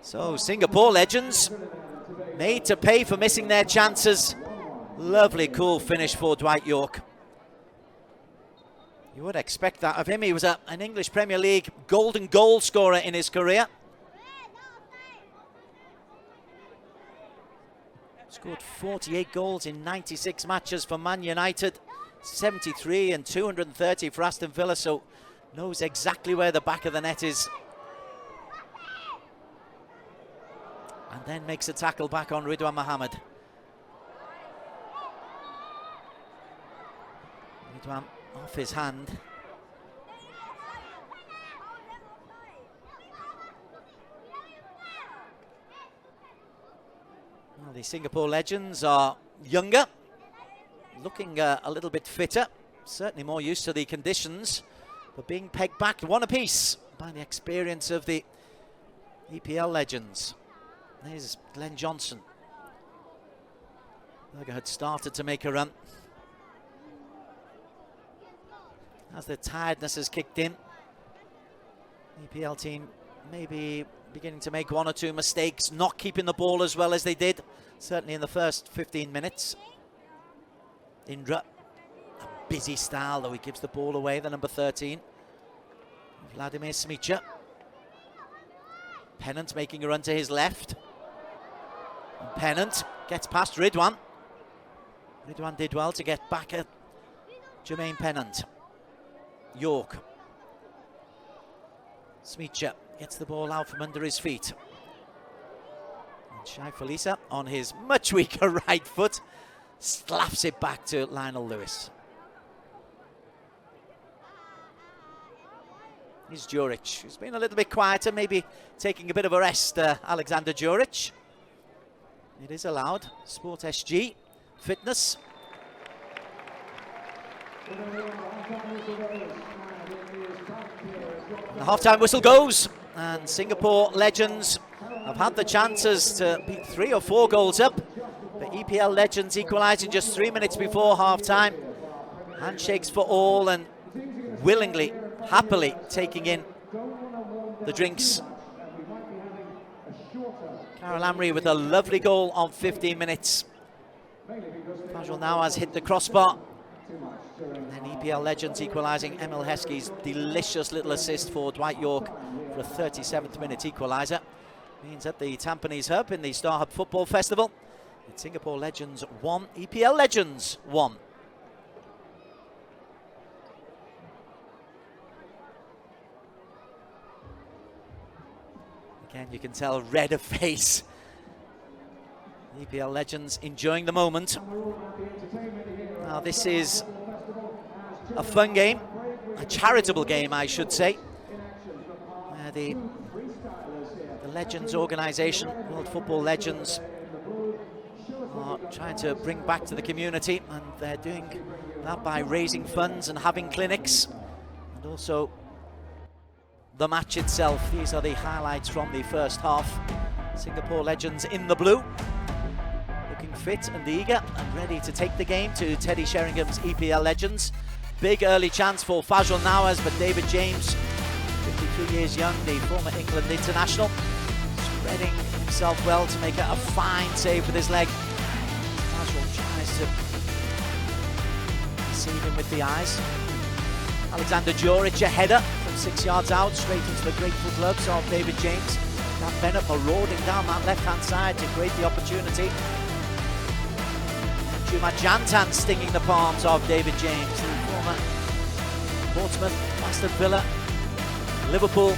So Singapore Legends made to pay for missing their chances. Lovely, cool finish for Dwight York. You would expect that of him. He was an English Premier League golden goal scorer in his career. Scored 48 goals in 96 matches for Man United. 73 and 230 for Aston Villa, so knows exactly where the back of the net is. And then makes a tackle back on Ridwan Mohammed. Ridwan off his hand. Well, the Singapore Legends are younger, looking a little bit fitter, certainly more used to the conditions, but being pegged back 1 apiece by the experience of the EPL Legends. There's Glenn Johnson. Berger had started to make a run. As the tiredness has kicked in, the EPL team maybe beginning to make 1 or 2 mistakes, not keeping the ball as well as they did, certainly in the first 15 minutes. Indra, a busy style, though he gives the ball away, the number 13. Vladimir Smicha. Pennant making a run to his left. And Pennant gets past Ridwan. Ridwan did well to get back at Jermaine Pennant. York. Smicha gets the ball out from under his feet. And Shai Felisa on his much weaker right foot slaps it back to Lionel Lewis. Here's Djuric, who's been a little bit quieter, maybe taking a bit of a rest, Alexander Djuric. It is allowed. Sport SG, fitness. The half-time whistle goes, and Singapore Legends have had the chances to be 3 or 4 goals up. The EPL Legends equalising just 3 minutes before half-time. Handshakes for all, and willingly, happily taking in the drinks. Carol Amri with a lovely goal on 15 minutes. Fajol Nawaz hit the crossbar. And then EPL Legends equalising. Emil Heskey's delicious little assist for Dwight York for a 37th minute equaliser. Means at the Tampines Hub in the StarHub Football Festival, it's Singapore Legends 1, EPL Legends 1. Again, you can tell red of face. EPL Legends enjoying the moment. Now this is a fun game, a charitable game I should say. The Legends organisation, World Football Legends, are trying to bring back to the community, and they're doing that by raising funds and having clinics, and also the match itself. These are the highlights from the first half. Singapore Legends in the blue, looking fit and eager and ready to take the game to Teddy Sheringham's EPL Legends. Big early chance for Fajol Nawaz, but David James, 53 years young, the former England international, spreading himself well to make a fine save with his leg. Fajol tries to deceive him with the eyes. Alexander Djuric, a header from 6 yards out, straight into the grateful gloves of David James. Dan Bennett marauding down that left-hand side to create the opportunity. Juma Jantan stinging the palms of David James, the former Portsmouth, Aston Villa, Liverpool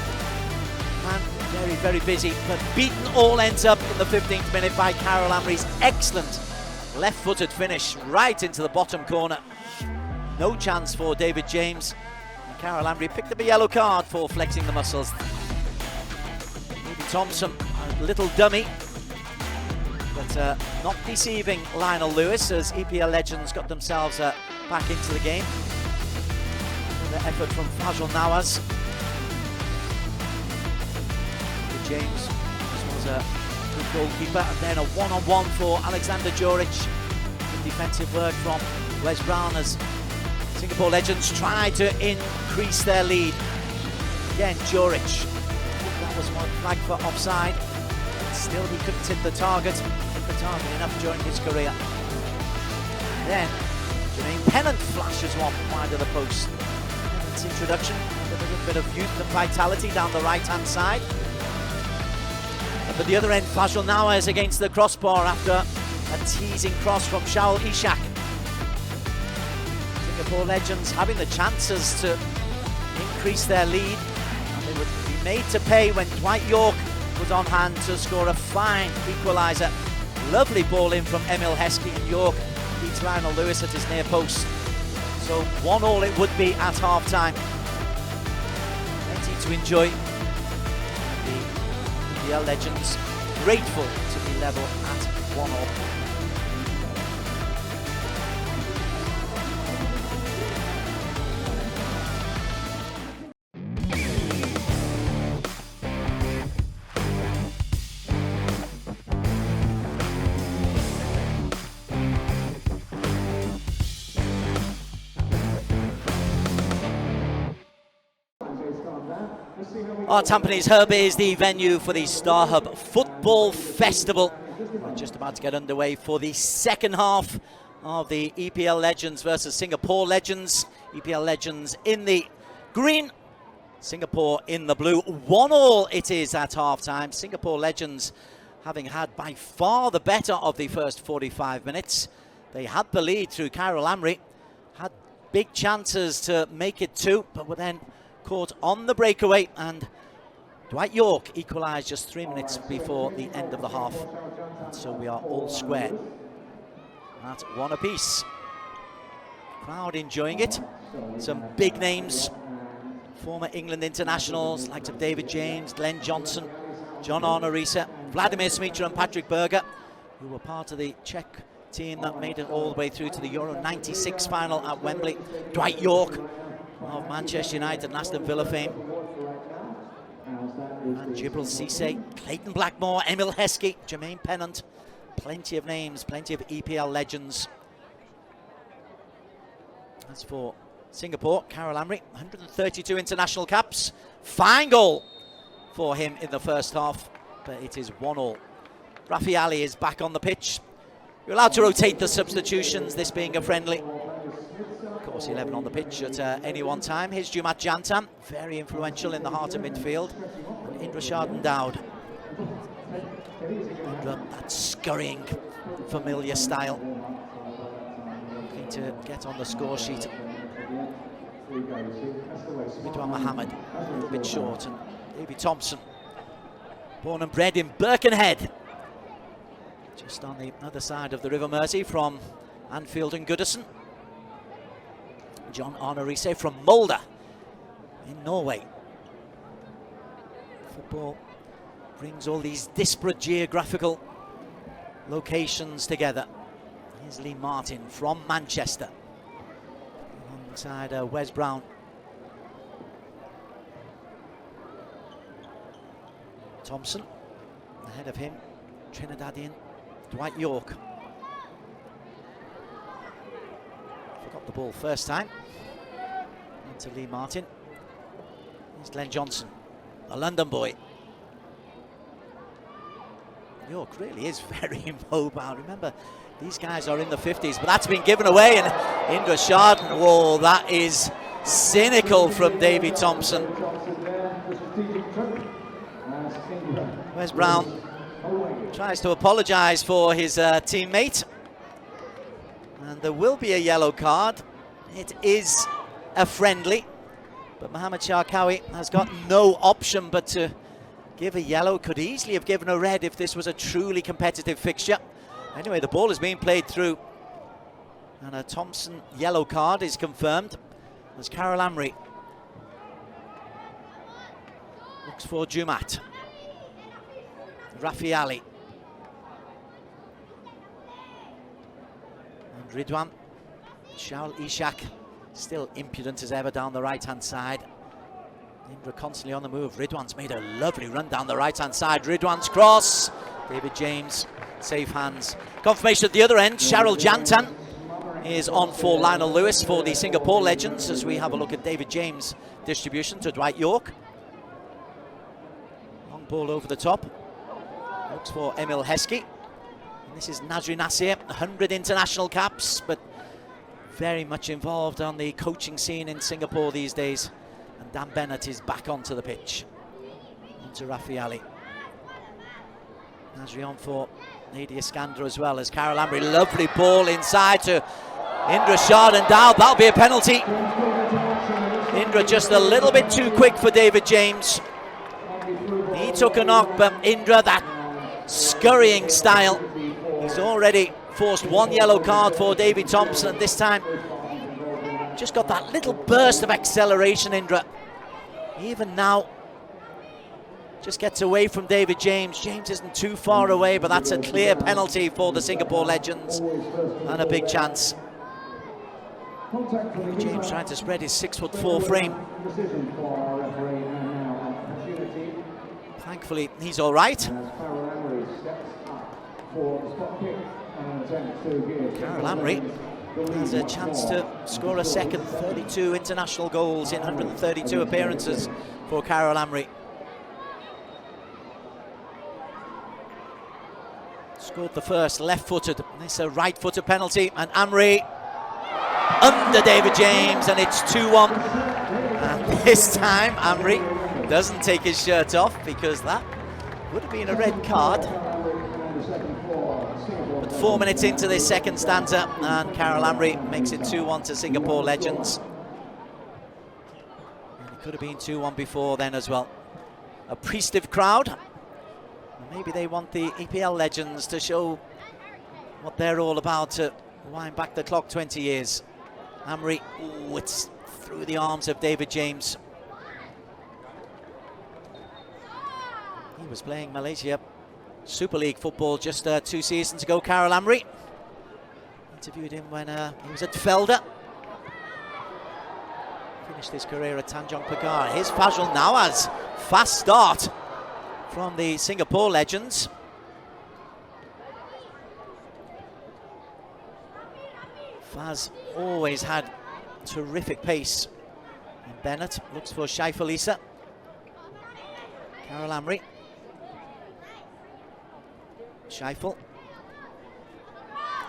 man, very, very busy, but beaten all ends up in the 15th minute by Carol Amri's excellent left-footed finish right into the bottom corner. No chance for David James. And Carol Amri picked up a yellow card for flexing the muscles. Ruby Thompson, a little dummy, but not deceiving Lionel Lewis as EPL Legends got themselves back into the game. Another effort from Fajol Nawaz. James, this was a good goalkeeper, and then a one-on-one for Alexander Djuric. Good defensive work from Wes Brown as Singapore Legends try to increase their lead. Again, Djuric, that was one flag for offside, but still he couldn't hit the target enough during his career. Then Jermaine Pennant flashes one wide of the post. Pennant's introduction, a little bit of youth and vitality down the right-hand side. But the other end, Fajol Nawaz against the crossbar after a teasing cross from Shaul Ishak. Singapore Legends having the chances to increase their lead, and they would be made to pay when Dwight York was on hand to score a fine equaliser. Lovely ball in from Emil Heskey, and York beats Lionel Lewis at his near post. So 1-1 it would be at half-time. Plenty to enjoy. The EPL Legends grateful to be level at 1-1. Our Tampines Hub is the venue for the StarHub Football Festival. We're just about to get underway for the second half of the EPL Legends versus Singapore Legends. EPL Legends in the green, Singapore in the blue. 1-1 it is at half-time. Singapore Legends having had by far the better of the first 45 minutes. They had the lead through Kyle Lamry, had big chances to make it 2, but were then caught on the breakaway, and Dwight York equalised just 3 minutes before the end of the half. And so we are all square at 1 apiece. Crowd enjoying it. Some big names, former England internationals like David James, Glenn Johnson, John Arnorisa, Vladimir Smitra and Patrick Berger, who were part of the Czech team that made it all the way through to the Euro 96 final at Wembley. Dwight York of Manchester United and Aston Villa fame. And Jibril Cisse, Clayton Blackmore, Emil Heskey, Jermaine Pennant. Plenty of names, plenty of EPL legends. As for Singapore, Kyle Lamry, 132 international caps. Fine goal for him in the first half, but it is 1-1. Rafi Ali is back on the pitch. You're allowed to rotate the substitutions, this being a friendly. Of course, 11 on the pitch at any one time. Here's Jumat Jantan, very influential in the heart of midfield. And Indra Sharden Dowd. Indra, that scurrying, familiar style. Looking to get on the score sheet. Ridwan Mohammed, a little bit short. And Davy Thompson, born and bred in Birkenhead. Just on the other side of the River Mersey from Anfield and Goodison. John Arnorisa from Molde in Norway. Football brings all these disparate geographical locations together. Here's Lee Martin from Manchester, alongside Wes Brown. Thompson, ahead of him, Trinidadian Dwight York. Forgot the ball first time. Into Lee Martin. Here's Glenn Johnson, a London boy. York really is very mobile. Remember, these guys are in the 50s, but that's been given away. And Indra Sharden, whoa, that is cynical from Davy Thompson. Wes Brown tries to apologise for his teammate. And there will be a yellow card. It is a friendly, but Mohamed Sharkawi has got no option but to give a yellow. Could easily have given a red if this was a truly competitive fixture. Anyway, the ball is being played through, and a Thompson yellow card is confirmed as Kyle Lamry looks for Jumat. Rafi Ali. And Ridwan. Shaul Ishak, still impudent as ever down the right-hand side. Indra constantly on the move. Ridwan's made a lovely run down the right-hand side. Ridwan's cross. David James, safe hands. Confirmation at the other end. Cheryl Jantan is on for Lionel Lewis for the Singapore Legends, as we have a look at David James' distribution to Dwight York. Long ball over the top. Looks for Emil Heskey. And this is Nazri Nasir, 100 international caps, but very much involved on the coaching scene in Singapore these days. And Dan Bennett is back onto the pitch. Onto Rafi Ali. Nasri on for Nadia Iskander as well as Kyle Lamry. Lovely ball inside to Indra Sharden Dowd. That'll be a penalty. Indra just a little bit too quick for David James. He took a knock, but Indra, that scurrying style. He's already forced one yellow card for Davy Thompson, and this time just got that little burst of acceleration. Indra, even now, just gets away from David James. James isn't too far away, but that's a clear penalty for the Singapore Legends and a big chance. David James trying to spread his 6'4" frame. Thankfully, he's all right. Kyle Lamry has a chance to score a second. 32 international goals in 132 appearances for Kyle Lamry. Scored the first, left-footed. This is a right-footed penalty, and Amri under David James, and it's 2-1. And this time, Amri doesn't take his shirt off, because that would have been a red card. But 4 minutes into this second stanza, and Karol Amri makes it 2-1 to Singapore Legends. And it could have been 2-1 before then as well. A priesthood crowd. Maybe they want the EPL Legends to show what they're all about, to wind back the clock 20 years. Amri, ooh, it's through the arms of David James. He was playing Malaysia Super League football just 2 seasons ago, Karol Amri. Interviewed him when he was at Felder. Finished his career at Tanjong Pagar. Here's Fazal Nawaz. Fast start from the Singapore Legends. Faz always had terrific pace. And Bennett looks for Shaiful Issa. Karol Amri. Shaiful.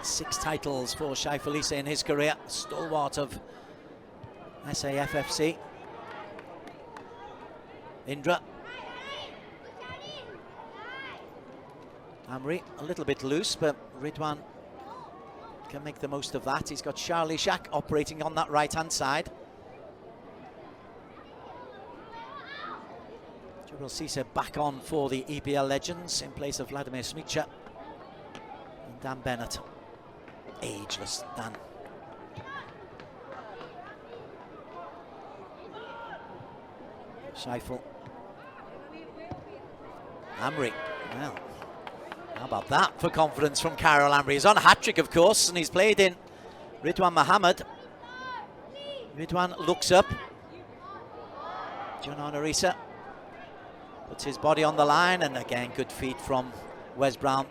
6 titles for Shaiful Issa in his career. Stalwart of SAFFC. Indra. Amri a little bit loose, but Ridwan can make the most of that. He's got Charlie Shak operating on that right-hand side. Jibril Cisse back on for the EPL Legends in place of Vladimir Smicha. And Dan Bennett. Ageless Dan. Shaiful. Amri. Well, how about that for confidence from Karol Amri? He's on a hat-trick, of course, and he's played in Ridwan Mohammed. Ridwan looks up. John Arisa puts his body on the line, and again, good feet from Wes Brown.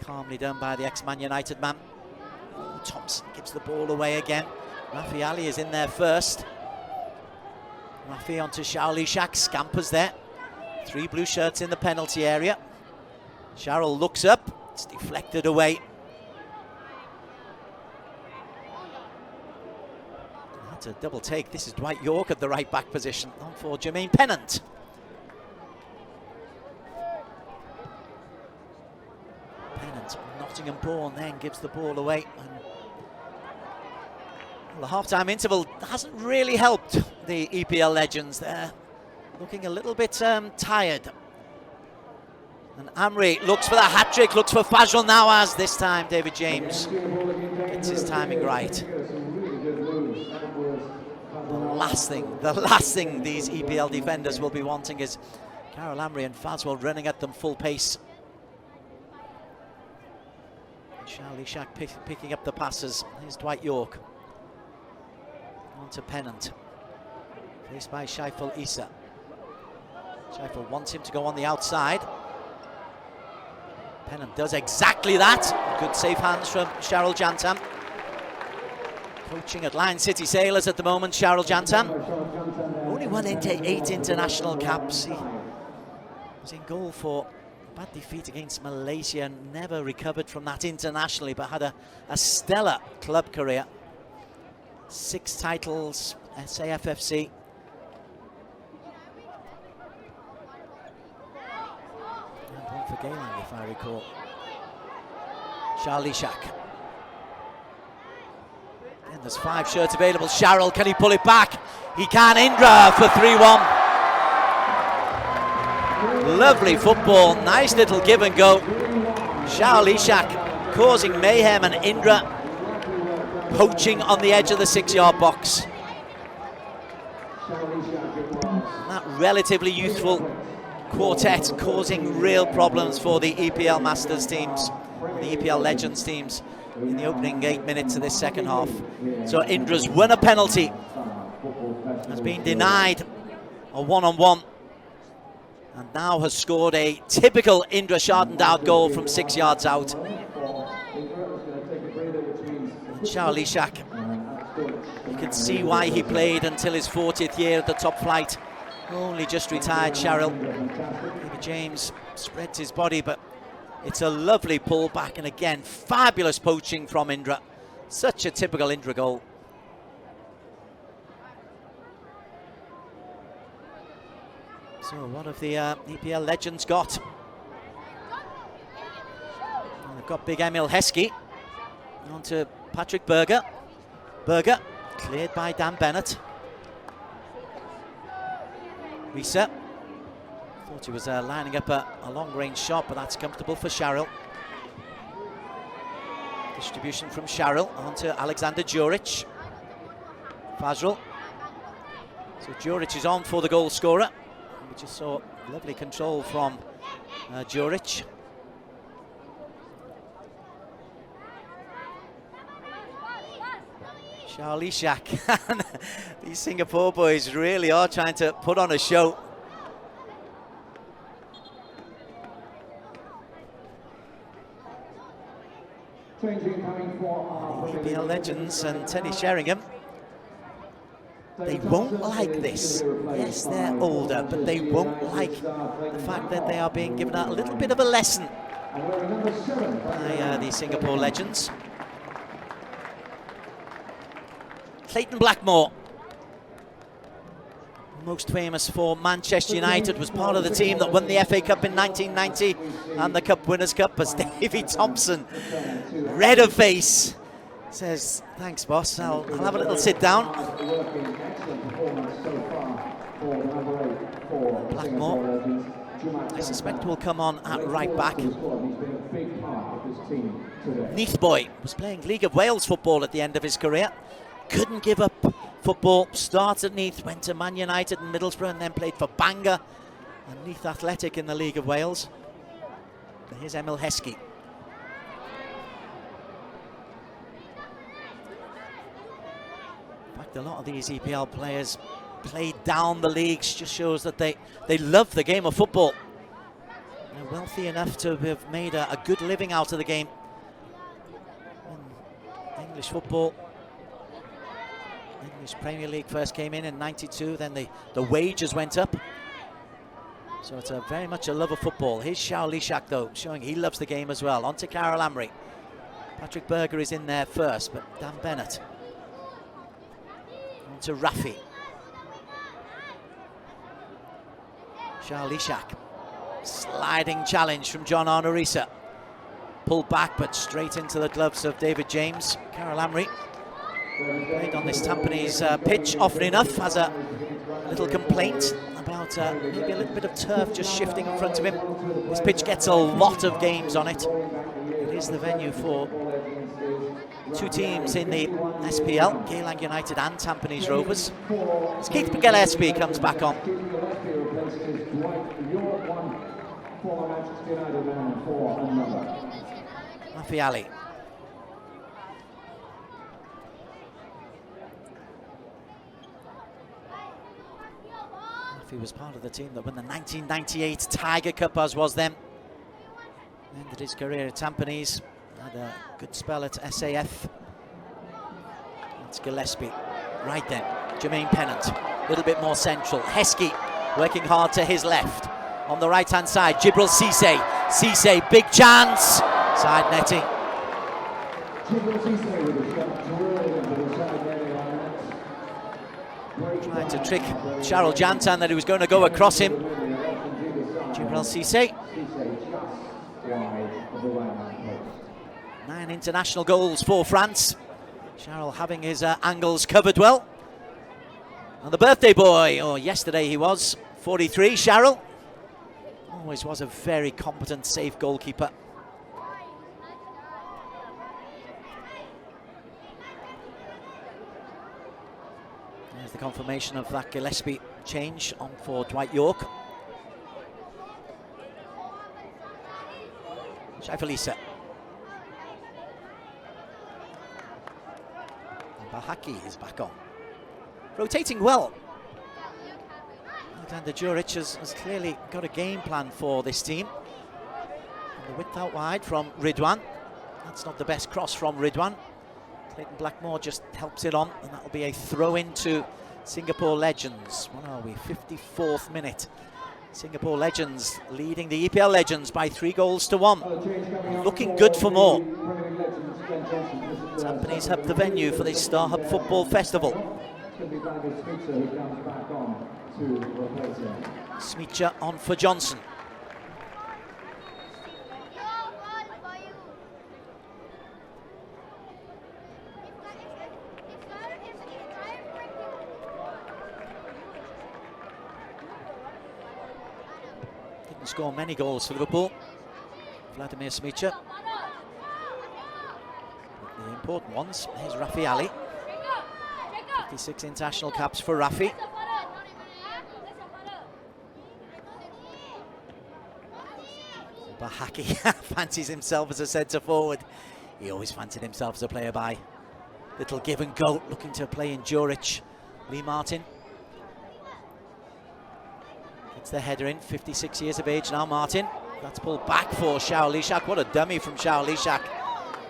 Calmly done by the ex-Man United man. Oh, Thompson gives the ball away again. Rafi Ali is in there first. Rafi onto Shaoli Shak, scampers there. 3 blue shirts in the penalty area. Sharrell looks up, it's deflected away. That's a double take. This is Dwight York at the right back position, on for Jermaine Pennant. Pennant, Nottingham born, then gives the ball away. And well, the half-time interval hasn't really helped the EPL Legends there. Looking a little bit tired. And Amri looks for the hat-trick, looks for Fazal Nawaz. This time David James gets his timing right. The last thing these EPL defenders will be wanting is Karol Amri and Fazal running at them full pace. Charlie Shak picking up the passes. Here's Dwight York. On to Pennant. Faced by Shaiful Issa. Shaiful wants him to go on the outside. Pennant does exactly that. Good safe hands from Cheryl Jantam. Coaching at Lion City Sailors at the moment, Cheryl Jantam. Only won 8 international caps. He was in goal for a bad defeat against Malaysia and never recovered from that internationally, but had a stellar club career. 6 titles, SAFFC. For Geylang, if I recall. Charlie Shak. And there's 5 shirts available. Sharrell, can he pull it back? He can. Indra for 3-1. Lovely football. Nice little give and go. Charlie Shak causing mayhem, and Indra poaching on the edge of the 6-yard box. And that relatively youthful quartet causing real problems for the EPL Masters teams, the EPL Legends teams in the opening 8 minutes of this second half. So Indra's won a penalty, has been denied a one-on-one, and now has scored a typical Indra Shardendout goal from 6 yards out. And Charlie Shak, you can see why he played until his 40th year at the top flight. Only just retired, Cheryl. David James spreads his body, but It's a lovely pull back, and again, fabulous poaching from Indra. Such a typical Indra goal. So what have the EPL Legends got? Well, they've got big Emil Heskey. On to Patrick Berger. Berger, cleared by Dan Bennett. Risa. Thought he was lining up a long-range shot, but that's comfortable for Sharil. Distribution from Sharil onto Alexander Djuric. Fazrul. So Djuric is on for the goal scorer. We just saw lovely control from Djuric. Charlie Shack. These Singapore boys really are trying to put on a show. EPL Legends and Teddy Sheringham. They won't like this. Yes, they're older, but they won't like the fact that they are being given a little bit of a lesson by the Singapore Legends. Clayton Blackmore, most famous for Manchester United, was part of the team that won the FA Cup in 1990 and the Cup Winners' Cup as Davy Thompson, red of face, says, thanks boss, I'll have a little sit down. Blackmore, I suspect, will come on at right back. Neath Boy was playing League of Wales football at the end of his career. Couldn't give up football, started at Neath, went to Man United and Middlesbrough, and then played for Bangor and Neath Athletic in the League of Wales. And here's Emil Heskey. In fact, a lot of these EPL players play down the leagues, just shows that they love the game of football. They're wealthy enough to have made a good living out of the game. When English football, English Premier League first came in '92, then the wages went up. So it's very much a love of football. Here's Shao Lishak though, showing he loves the game as well. On to Carol Amry. Patrick Berger is in there first, but Dan Bennett. On to Rafi. Shao Lishak. Sliding challenge from John Arnorisa. Pulled back, but straight into the gloves of David James. Carol Amry. Played on this Tampines pitch often enough, has a little complaint about maybe a little bit of turf just shifting in front of him. This pitch gets a lot of games on it. It is the venue for two teams in the SPL, Geylang United and Tampines Rovers. As Keith Gillespie comes back on. Rafi Ali. He was part of the team that won the 1998 Tiger Cup, as was them. Ended his career at Tampines, had a good spell at SAF. That's Gillespie. Right then, Jermaine Pennant, a little bit more central. Heskey working hard to his left. On the right-hand side, Jibril Cisse. Cisse, big chance. Side netting. Trying to trick Charles Jantan that he was going to go across him. Jibril Cisse. 9 international goals for France. Charles having his angles covered well. And the birthday boy, yesterday he was, 43, Charles. Always was a very competent, safe goalkeeper. There's the confirmation of that Gillespie change on for Dwight York. Shaifalisa. Bahaki is back on. Rotating well. Alexander Djuric has clearly got a game plan for this team. And the width out wide from Ridwan. That's not the best cross from Ridwan. Clayton Blackmore just helps it on, and that'll be a throw into Singapore Legends. What are we, 54th minute Singapore Legends leading the EPL Legends by 3-1. Looking good for more. Tampines Hub, the venue for the StarHub Football Festival. Smeacher on for Johnson. Didn't score many goals for Liverpool, Vladimir Smeacher. The important ones, here's Rafi Ali. 56 international caps for Rafi. Bahaki fancies himself as a centre forward. He always fancied himself as a player by. Little give and go, looking to play in Juric. Lee Martin gets the header in, 56 years of age now, Martin. That's pulled back for Xiao Lishak. What a dummy from Xiao Lishak.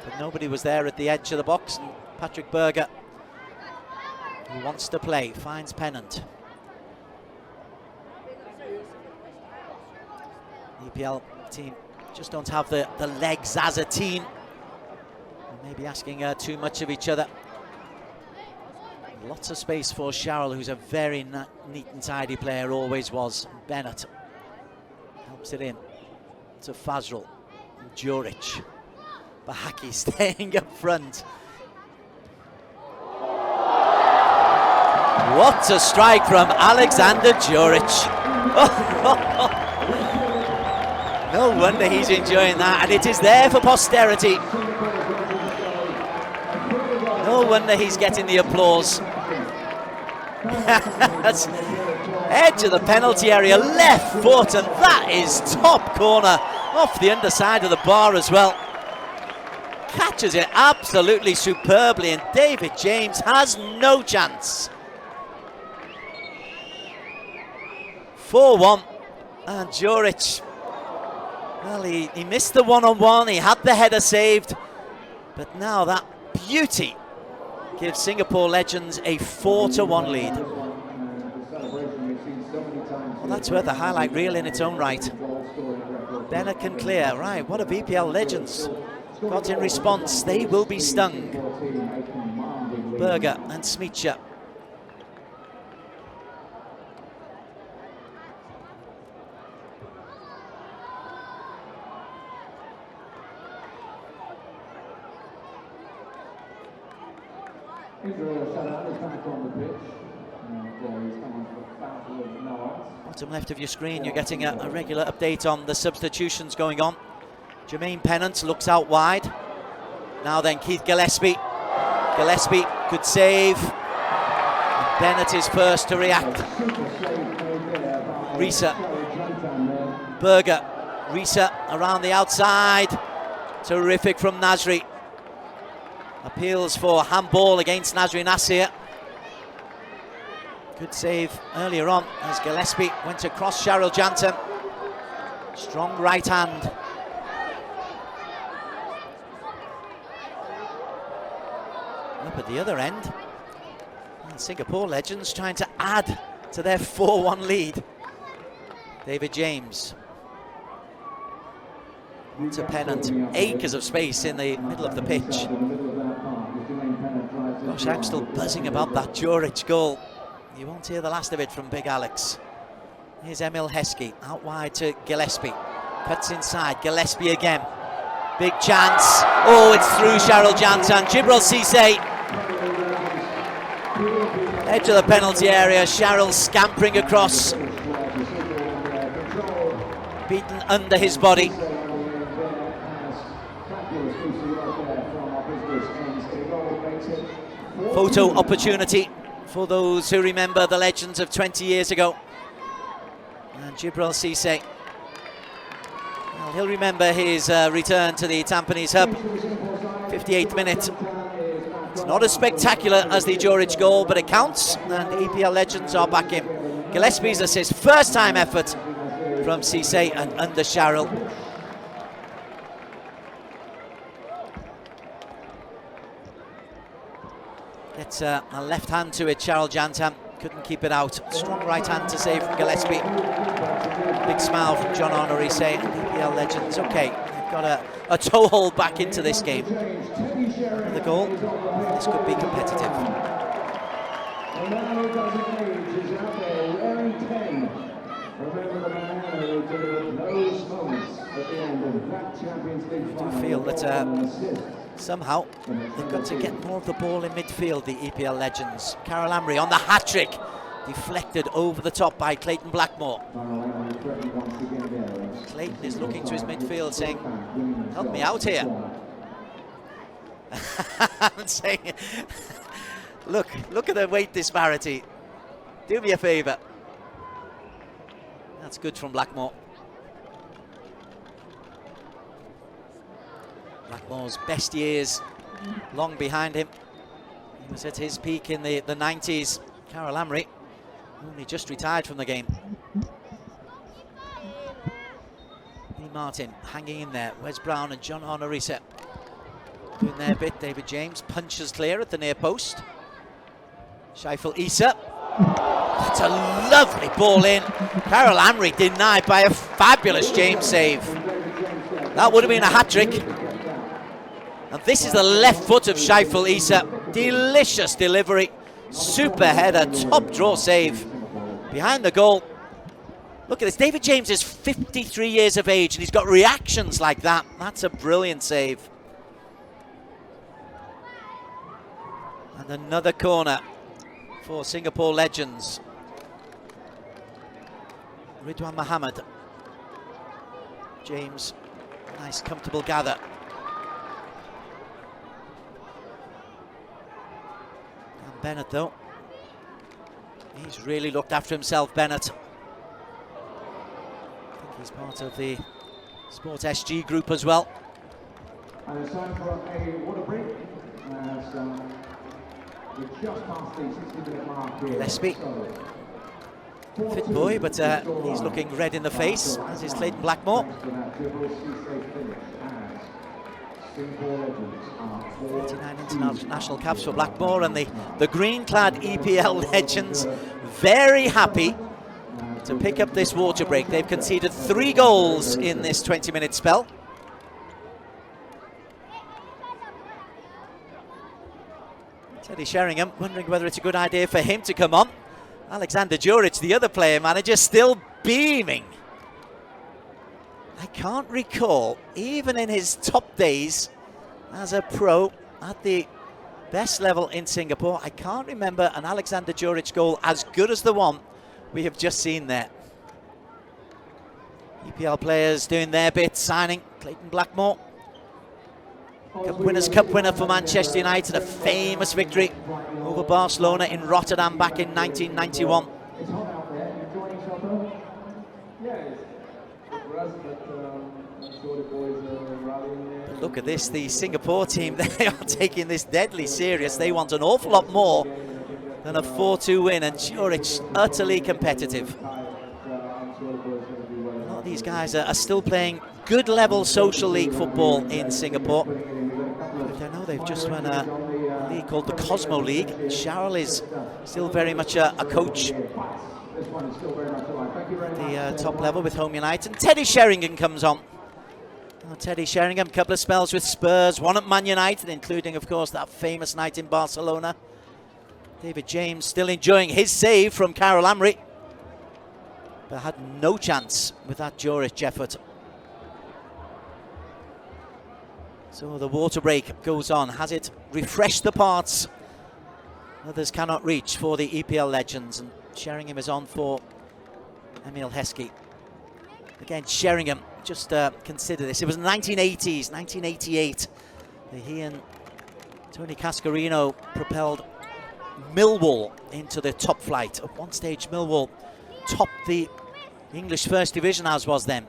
But nobody was there at the edge of the box, and Patrick Berger, who wants to play, finds Pennant. EPL team just don't have the legs as a team. Maybe asking too much of each other. Lots of space for Sharrell, who's a very neat and tidy player, always was. Bennett helps it in to Fazrul, Juric. Bahaki staying up front. What a strike from Alexander Juric. No wonder he's enjoying that, and it is there for posterity. No wonder he's getting the applause. That's edge of the penalty area, left foot, and that is top corner off the underside of the bar as well. Catches it absolutely superbly, and David James has no chance. 4-1, and Juric, well, he missed the one-on-one, he had the header saved, but now that beauty gives Singapore Legends a 4-1 lead. Well, that's worth a highlight reel in its own right. Bennett can clear. Right, what have EPL Legends got in response? They will be stung. Berger and Smeacher. Bottom left of your screen, you're getting a regular update on the substitutions going on. Jermaine Pennant looks out wide. Now then, Keith Gillespie. Gillespie, good save. And Bennett is first to react. Risa. Berger. Risa around the outside. Terrific from Nasri. Appeals for handball against Nasri Nasir. Good save earlier on as Gillespie went across Cheryl Janton. Strong right hand. Up at the other end, and Singapore Legends trying to add to their 4-1 lead. David James. To Pennant. Acres of space in the middle of the pitch. Gosh, I'm still buzzing about that Juric goal. You won't hear the last of it from Big Alex. Here's Emil Heskey, out wide to Gillespie. Cuts inside, Gillespie again. Big chance. Oh, it's through Cheryl Jantan. Jibril Cisse. Edge of the penalty area. Cheryl scampering across. Beaten under his body. Photo opportunity for those who remember the Legends of 20 years ago. And Jibril Cisse, well, he'll remember his return to the Tampines Hub. 58th minute. It's not as spectacular as the Juric goal, but it counts, and the EPL Legends are back in. Gillespie's assist, first time effort from Cisse and under Cheryl. Gets a left hand to it, Cheryl Jantan. Couldn't keep it out. Strong right hand to save from Gillespie. Big smile from John Honoré saying, EPL Legends, okay, they've got a toehold back into this game. With the goal, this could be competitive. I do feel that somehow they've got to get more of the ball in midfield, the EPL Legends. Carol Amry on the hat-trick, deflected over the top by Clayton Blackmore. Clayton is looking to his midfield saying, help me out here. And saying, look at the weight disparity. Do me a favour. That's good from Blackmore. Blackmore's best years long behind him. He was at his peak in the 90s. Carol Amry only just retired from the game. Lee Martin hanging in there. Wes Brown and John Honoré doing their bit. David James punches clear at the near post. Shaiful Issa. That's a lovely ball in. Carol Amry denied by a fabulous James save. That would have been a hat-trick. And this is the left foot of Shaiful Issa. Delicious delivery. Super header, top draw save. Behind the goal. Look at this. David James is 53 years of age and he's got reactions like that. That's a brilliant save. And another corner for Singapore Legends. Ridwan Mohammed. James, nice comfortable gather. And Bennett though, he's really looked after himself, Bennett. I think he's part of the Sport SG group as well. And it's time for a water break. Just past the 60-minute mark here. Gillespie, fit boy, but he's looking red in the face, as is Clayton Blackmore. 39 international caps for Blackmore, and the green-clad EPL Legends very happy to pick up this water break. They've conceded 3 goals in this 20-minute spell. Teddy Sheringham wondering whether it's a good idea for him to come on. Alexander Djuric, the other player manager, still beaming. I can't recall, even in his top days as a pro at the best level in Singapore, I can't remember an Alexander Djuric goal as good as the one we have just seen there. EPL players doing their bit, signing Clayton Blackmore. Cup winner for Manchester United, a famous victory over Barcelona in Rotterdam back in 1991. But look at this, the Singapore team, they are taking this deadly serious. They want an awful lot more than a 4-2 win, and Djuric utterly competitive. A lot of these guys are still playing good level social league football in Singapore. I know they've just won a league called the Cosmo League. Cheryl is still very much a coach at the top level with Home United. And Teddy Sheringham comes on. Teddy Sheringham, a couple of spells with Spurs, one at Man United, including, of course, that famous night in Barcelona. David James still enjoying his save from Carol Amry, but had no chance with that Djuric effort. So the water break goes on. Has it refreshed the parts others cannot reach for the EPL Legends? And Sheringham is on for Emil Heskey. Again, Sheringham, just consider this. It was the 1980s, 1988. He and Tony Cascarino propelled Millwall into the top flight. At one stage, Millwall topped the English First Division, as was them.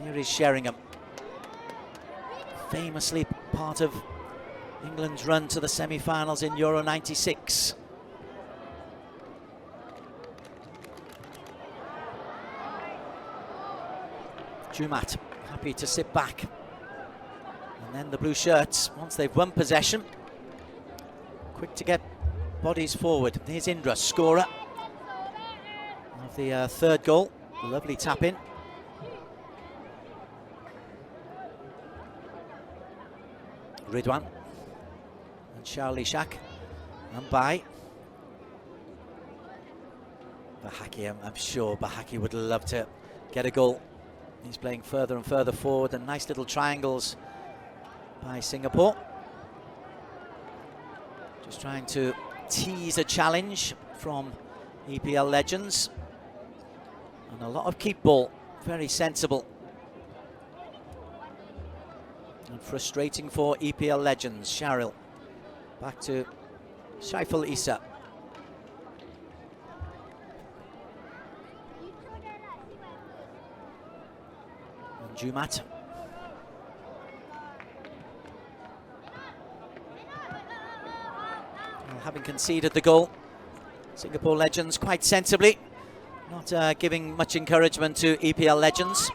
Here is Sheringham. Famously part of England's run to the semi-finals in Euro 96. Jumat happy to sit back. And then the blue shirts, once they've won possession, quick to get bodies forward. Here's Indra, scorer of the third goal. Lovely tap in. Ridwan and Charlie Shak and Bai. Bahaki, I'm sure Bahaki would love to get a goal. He's playing further and further forward, and nice little triangles by Singapore. Just trying to tease a challenge from EPL Legends. And a lot of keep ball, very sensible. And frustrating for EPL Legends. Sharil back to Shaiful Issa. And Jumat. Well, having conceded the goal, Singapore Legends quite sensibly, not giving much encouragement to EPL Legends.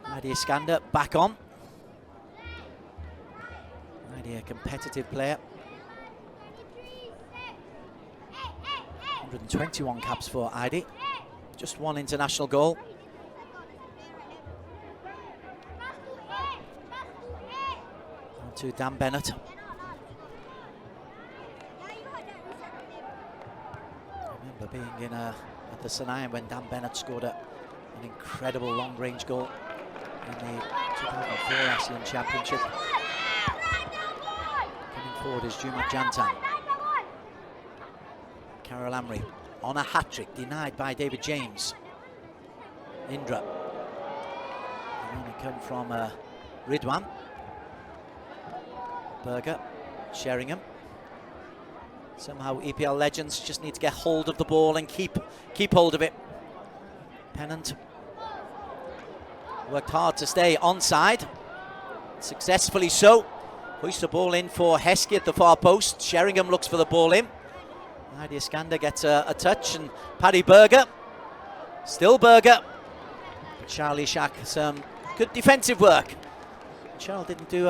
Adi Iskander back on. Adi, a competitive player. 121 caps for Adi. Just one international goal. On to Dan Bennett. I remember being in at the Senayan when Dan Bennett scored an incredible long-range goal in the 2004 ASEAN Championship. Coming forward is Jumat Jantan. Carol Amri on a hat-trick, denied by David James. Indra. And then it come from Ridwan. Berger, Sheringham. Somehow EPL Legends just need to get hold of the ball and keep hold of it. Pennant worked hard to stay onside, successfully so. Hoists the ball in for Heskey at the far post. Sheringham looks for the ball in. Adi Iskander gets a touch, and Paddy Berger, still Berger. But Charlie Shak, some good defensive work. Charles didn't do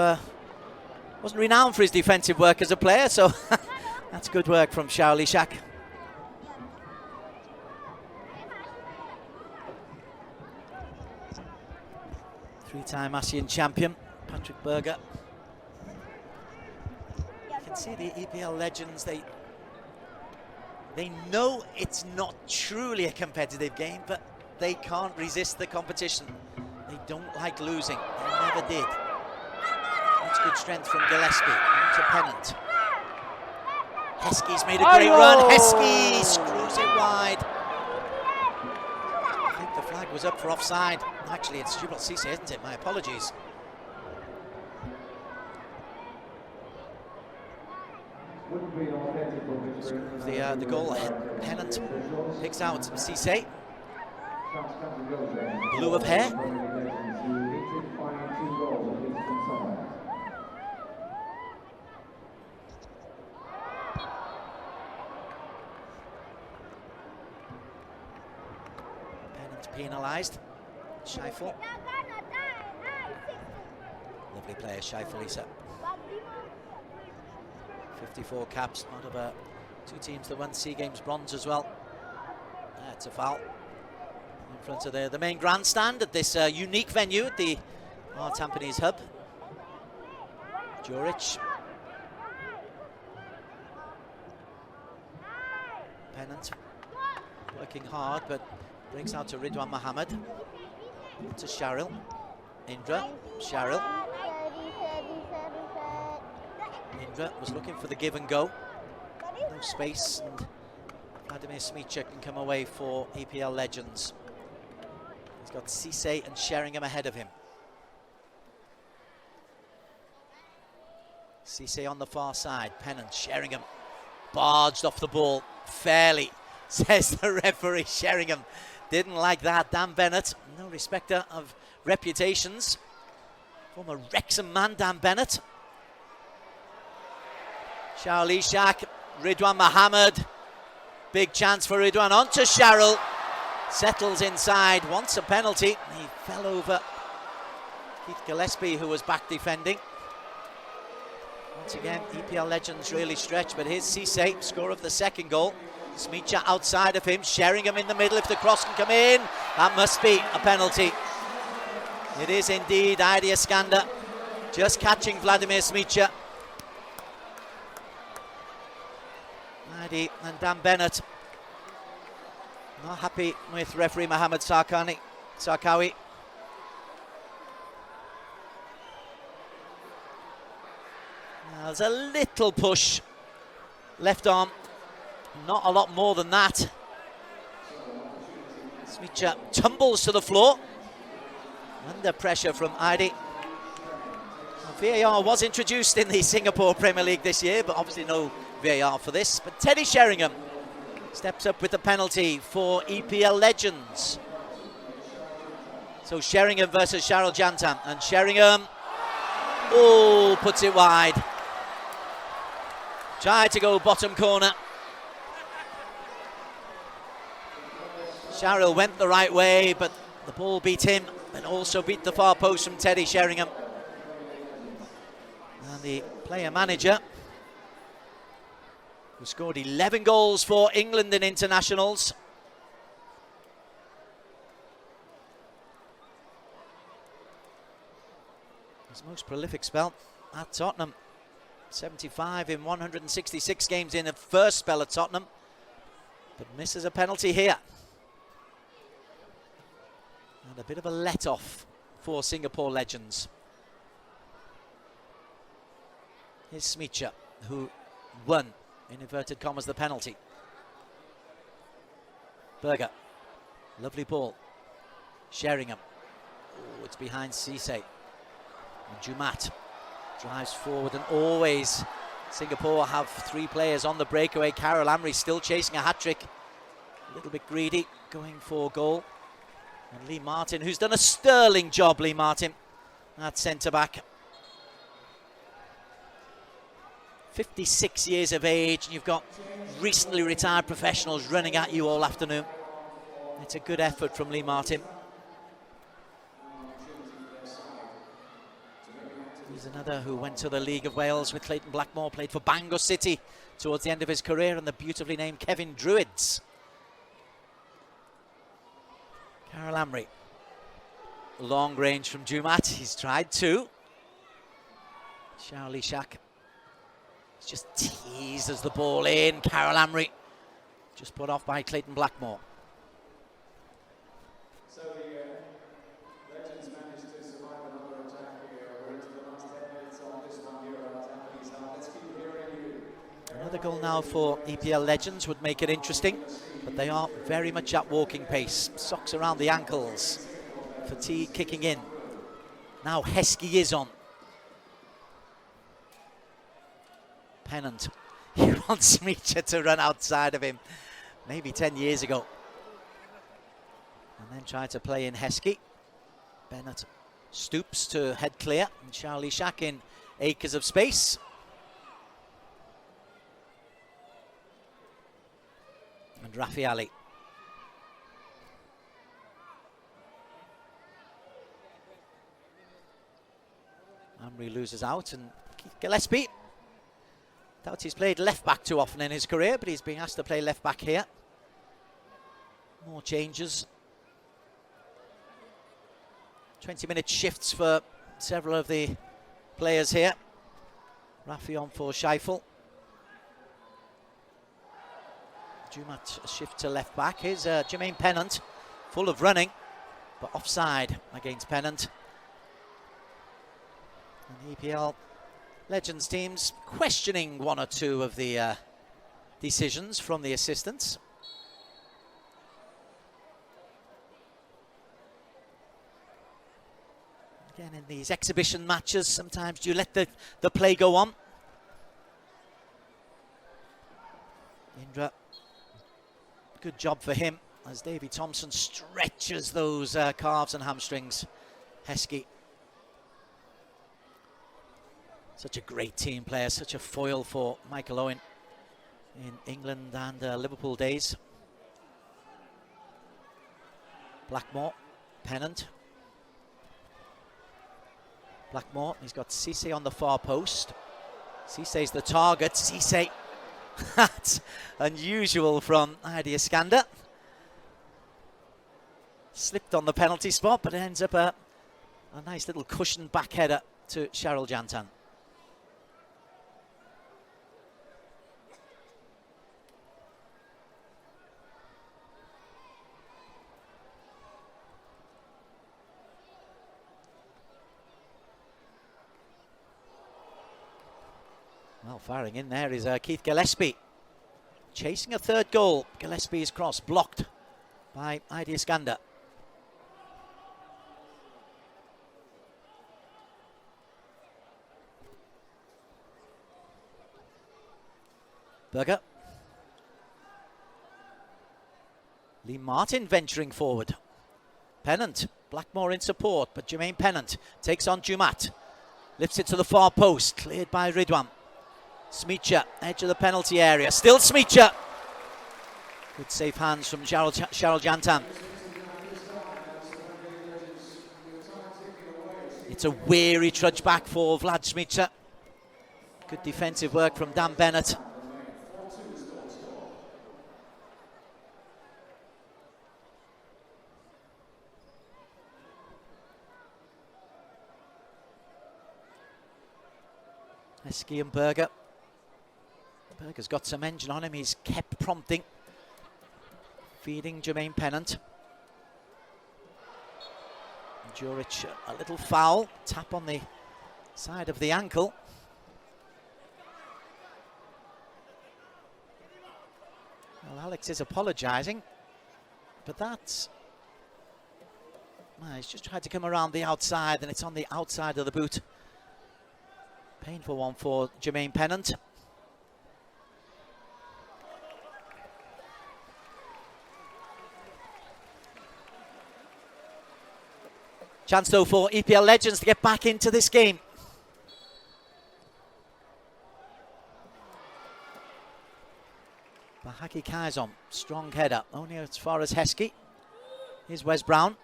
wasn't renowned for his defensive work as a player, so that's good work from Charlie Shak. Three-time ASEAN champion, Patrick Berger. You can see the EPL Legends, they know it's not truly a competitive game, but they can't resist the competition. They don't like losing, they never did. That's good strength from Gillespie, into Pennant. Heskey's made a great run, Heskey screws it wide. I think the flag was up for offside. Actually, it's Jubal Cisse, isn't it? My apologies. The goal, Pennant picks out Cisse. Blue of hair. Pennant penalised. Shaiful. Lovely player, Shaiful Issa. 54 caps, part of two teams that won SEA Games bronze as well. It's a foul in front of the main grandstand at this unique venue at the Tampines hub. Juric. Pennant working hard, but brings out to Ridwan Mohammed. To Sharil. Indra. Sharil. Indra was looking for the give and go. No space, and Vladimir Smicha can come away for EPL Legends. He's got Cisse and Sheringham ahead of him. Cisse on the far side. Pennant, Sheringham barged off the ball fairly, says the referee. Sheringham didn't like that. Dan Bennett, no respecter of reputations. Former Wrexham man, Dan Bennett. Charlie Shak, Ridwan Mohammed. Big chance for Ridwan, on to Sharil. Settles inside, wants a penalty. He fell over Keith Gillespie, who was back defending. Once again, EPL Legends really stretched, but here's Cisse, scorer of the second goal. Smicha outside of him, Sheringham in the middle. If the cross can come in, that must be a penalty. It is indeed. Heidi Iskander just catching Vladimir Smicha. Heidi and Dan Bennett not happy with referee Mohamed Sarkawi. There's a little push, left arm, not a lot more than that. Smicha tumbles to the floor, under pressure from Heidi. VAR was introduced in the Singapore Premier League this year, but obviously no VAR for this. But Teddy Sheringham steps up with the penalty for EPL Legends. So Sheringham versus Cheryl Jantam, and Sheringham, oh, puts it wide. Tried to go bottom corner. Cheryl went the right way, but the ball beat him and also beat the far post from Teddy Sheringham. And the player manager, who scored 11 goals for England in internationals, his most prolific spell at Tottenham, 75 in 166 games in the first spell at Tottenham, but misses a penalty here. And a bit of a let-off for Singapore Legends. Here's Smicha, who won, in inverted commas, the penalty. Berger, lovely ball. Sheringham, oh, it's behind Cisse. And Jumat drives forward, and always Singapore have three players on the breakaway. Carol Amry still chasing a hat-trick. A little bit greedy, going for goal. And Lee Martin, who's done a sterling job, Lee Martin, at centre-back. 56 years of age, and you've got recently retired professionals running at you all afternoon. It's a good effort from Lee Martin. He's another who went to the League of Wales with Clayton Blackmore, played for Bangor City towards the end of his career, and the beautifully named Kevin Druids. Carol Amry, long range from Jumat, he's tried two. Shaoli Shak just teases the ball in. Carol Amry just put off by Clayton Blackmore. So the Legends managed to survive another attack here. We're into the last 10 minutes on this one here at Tampines. Now let's keep hearing you. Another goal now for EPL Legends would make it interesting, but they are very much at walking pace. Socks around the ankles. Fatigue kicking in. Now Heskey is on. Pennant. He wants Smicha to run outside of him, maybe 10 years ago. And then try to play in Heskey. Bennett stoops to head clear, and Charlie Shack in acres of space. And Raffiali. Amry loses out, and Keith Gillespie. Doubt he's played left back too often in his career, but he's being asked to play left back here. More changes. 20-minute shifts for several of the players here. Raffi on for Scheifel. Jumat a shift to left back. Here's Jermaine Pennant, full of running, but offside against Pennant. And the EPL Legends teams questioning one or two of the decisions from the assistants. Again, in these exhibition matches, sometimes you let the play go on. Indra, good job for him as Davy Thompson stretches those calves and hamstrings. Heskey. Such a great team player, such a foil for Michael Owen in England and Liverpool days. Blackmore, Pennant. Blackmore, he's got Cisse on the far post. Cisse's the target. Cisse, that's unusual from Heidi Iskander. Slipped on the penalty spot, but it ends up a nice little cushioned back header to Cheryl Jantan. Well, firing in there is Keith Gillespie. Chasing a third goal. Gillespie's cross blocked by Heidi Iskander. Berger. Lee Martin venturing forward. Pennant. Blackmore in support, but Jermaine Pennant takes on Jumat. Lifts it to the far post. Cleared by Ridwan. Smeacher, edge of the penalty area. Still Smeacher. Good safe hands from Cheryl Jantan. It's a weary trudge back for Vlad Smeacher. Good defensive work from Dan Bennett. Heskey and Berger. Berger's got some engine on him. He's kept prompting. Feeding Jermaine Pennant. Juric, a little foul. Tap on the side of the ankle. Well, Alex is apologising. But that's... he's just tried to come around the outside, and it's on the outside of the boot. Painful one for Jermaine Pennant. Chance though for EPL Legends to get back into this game. Bahaki Kaizon, strong header, only as far as Heskey. Here's Wes Brown.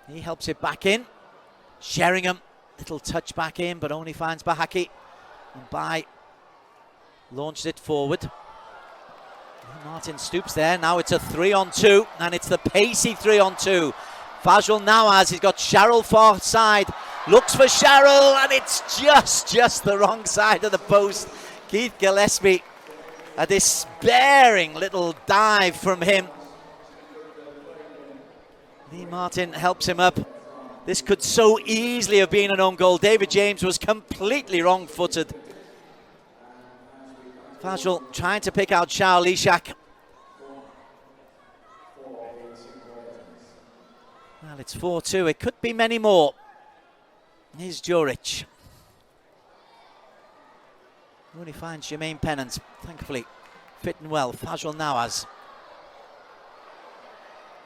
He helps it back in. Sheringham, little touch back in, but only finds Bahaki. And Bai launched it forward. Martin stoops there. Now it's a 3-on-2, and it's the pacey 3-on-2. Fajrul Nawaz, he's got Cheryl far side, looks for Cheryl, and it's just the wrong side of the post. Keith Gillespie, a despairing little dive from him. Lee Martin helps him up. This could so easily have been an own goal. David James was completely wrong-footed. Fajrul trying to pick out Shao Lishak. Well, it's 4-2. It could be many more. Here's Juric. Only finds Jermaine Pennant, thankfully, fitting well. Fajrul Nawaz.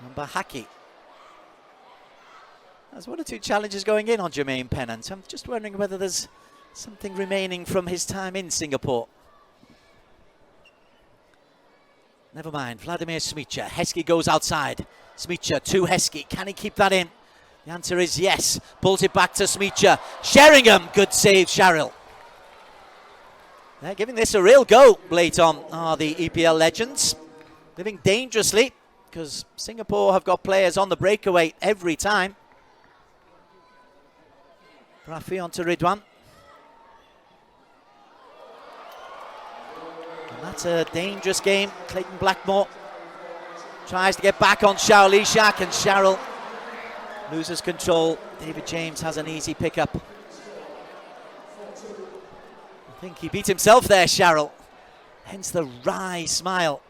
And Bahaki. There's one or two challenges going in on Jermaine Pennant. I'm just wondering whether there's something remaining from his time in Singapore. Never mind. Vladimir Smeacher. Heskey goes outside. Smeacher to Heskey. Can he keep that in? The answer is yes. Pulls it back to Smeacher. Sheringham. Good save, Cheryl. They're giving this a real go, Blayton, are the EPL Legends. Living dangerously, because Singapore have got players on the breakaway every time. Rafi on to Ridwan. And that's a dangerous game. Clayton Blackmore tries to get back on Shao Lishak, and Cheryl loses control. David James has an easy pickup. I think he beat himself there, Cheryl. Hence the wry smile.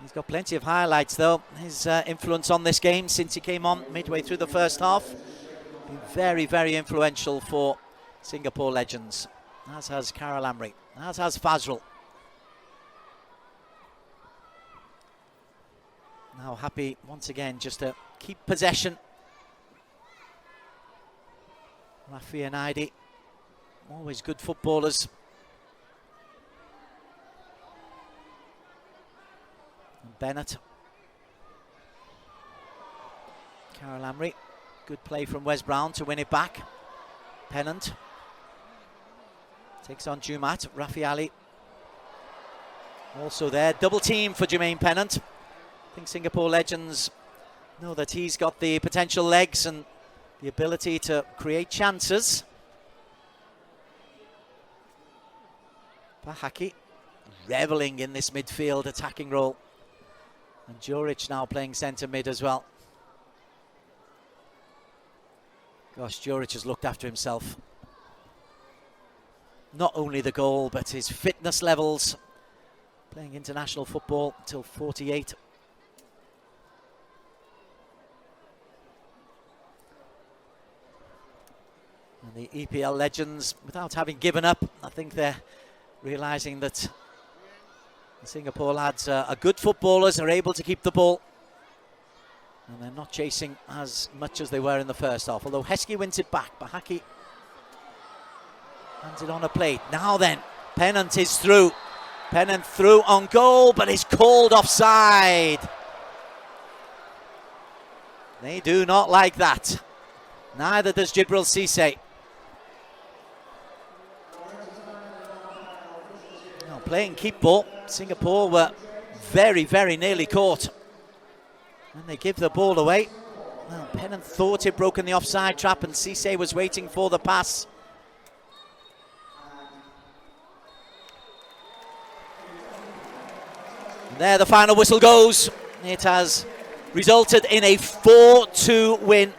He's got plenty of highlights though. His influence on this game since he came on midway through the first half. Been very, very influential for Singapore Legends. As has Carol Amri. As has Fajrul. Now happy once again just to keep possession. Rafi and Heidi, always good footballers. And Bennett. Carol Amry. Good play from Wes Brown to win it back. Pennant takes on Jumat. Rafi Ali also there. Double team for Jermaine Pennant. I think Singapore Legends know that he's got the potential legs and the ability to create chances. Bahaki reveling in this midfield attacking role. And Juric now playing centre mid as well. Gosh, Juric has looked after himself. Not only the goal, but his fitness levels. Playing international football until 48. And the EPL Legends, without having given up, I think they're realising that the Singapore lads are good footballers, are able to keep the ball. And they're not chasing as much as they were in the first half. Although Heskey wins it back. Bahaki hands it on a plate. Now then, Pennant is through. Pennant through on goal, but is called offside. They do not like that. Neither does Jibril Cisse. Now playing keep ball. Singapore were very, very nearly caught. And they give the ball away. Well, Pennant thought he'd broken the offside trap and Cisse was waiting for the pass. And there the final whistle goes. It has resulted in a 4-2 win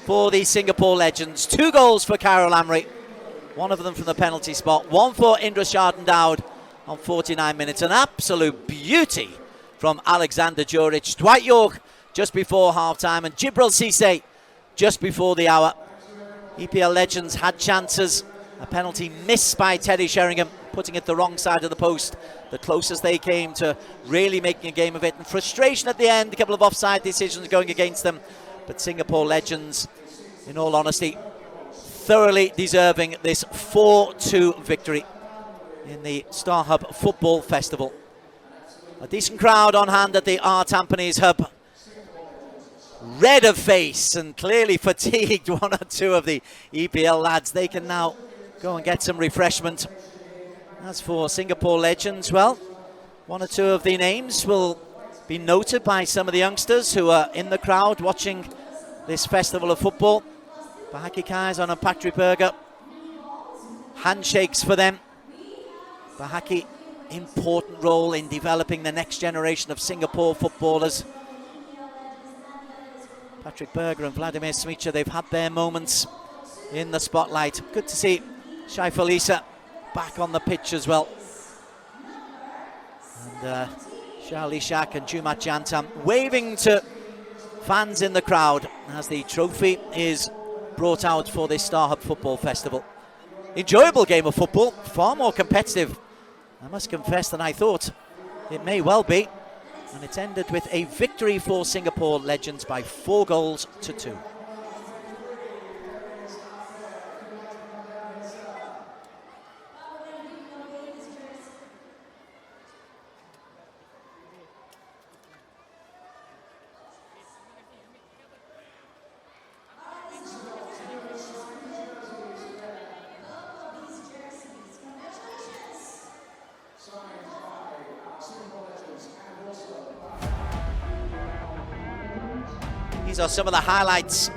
for the Singapore Legends. 2 goals for Carol Amry. One of them from the penalty spot. One for Indra Sharden-Dowd on 49 minutes. An absolute beauty from Alexander Juric. Dwight York just before half-time and Jibril Cisse just before the hour. EPL Legends had chances. A penalty missed by Teddy Sheringham, putting it the wrong side of the post. The closest they came to really making a game of it. And frustration at the end, a couple of offside decisions going against them. But Singapore Legends, in all honesty, thoroughly deserving this 4-2 victory in the StarHub Football Festival. A decent crowd on hand at the Tampines hub. Red of face and clearly fatigued, one or two of the EPL lads. They can now go and get some refreshment. As for Singapore Legends, well, one or two of the names will be noted by some of the youngsters who are in the crowd watching this festival of football. Bahaki Kaiser and Patrick Berger. Handshakes for them. Bahaki, important role in developing the next generation of Singapore footballers. Patrick Berger and Vladimir Smicha, they've had their moments in the spotlight. Good to see Shaiful Issa back on the pitch as well. And Charlie Shak and Jumat Jantam waving to fans in the crowd as the trophy is brought out for this StarHub Football Festival. Enjoyable game of football, far more competitive, I must confess, than I thought it may well be. And it's ended with a victory for Singapore Legends by 4-2. These are some of the highlights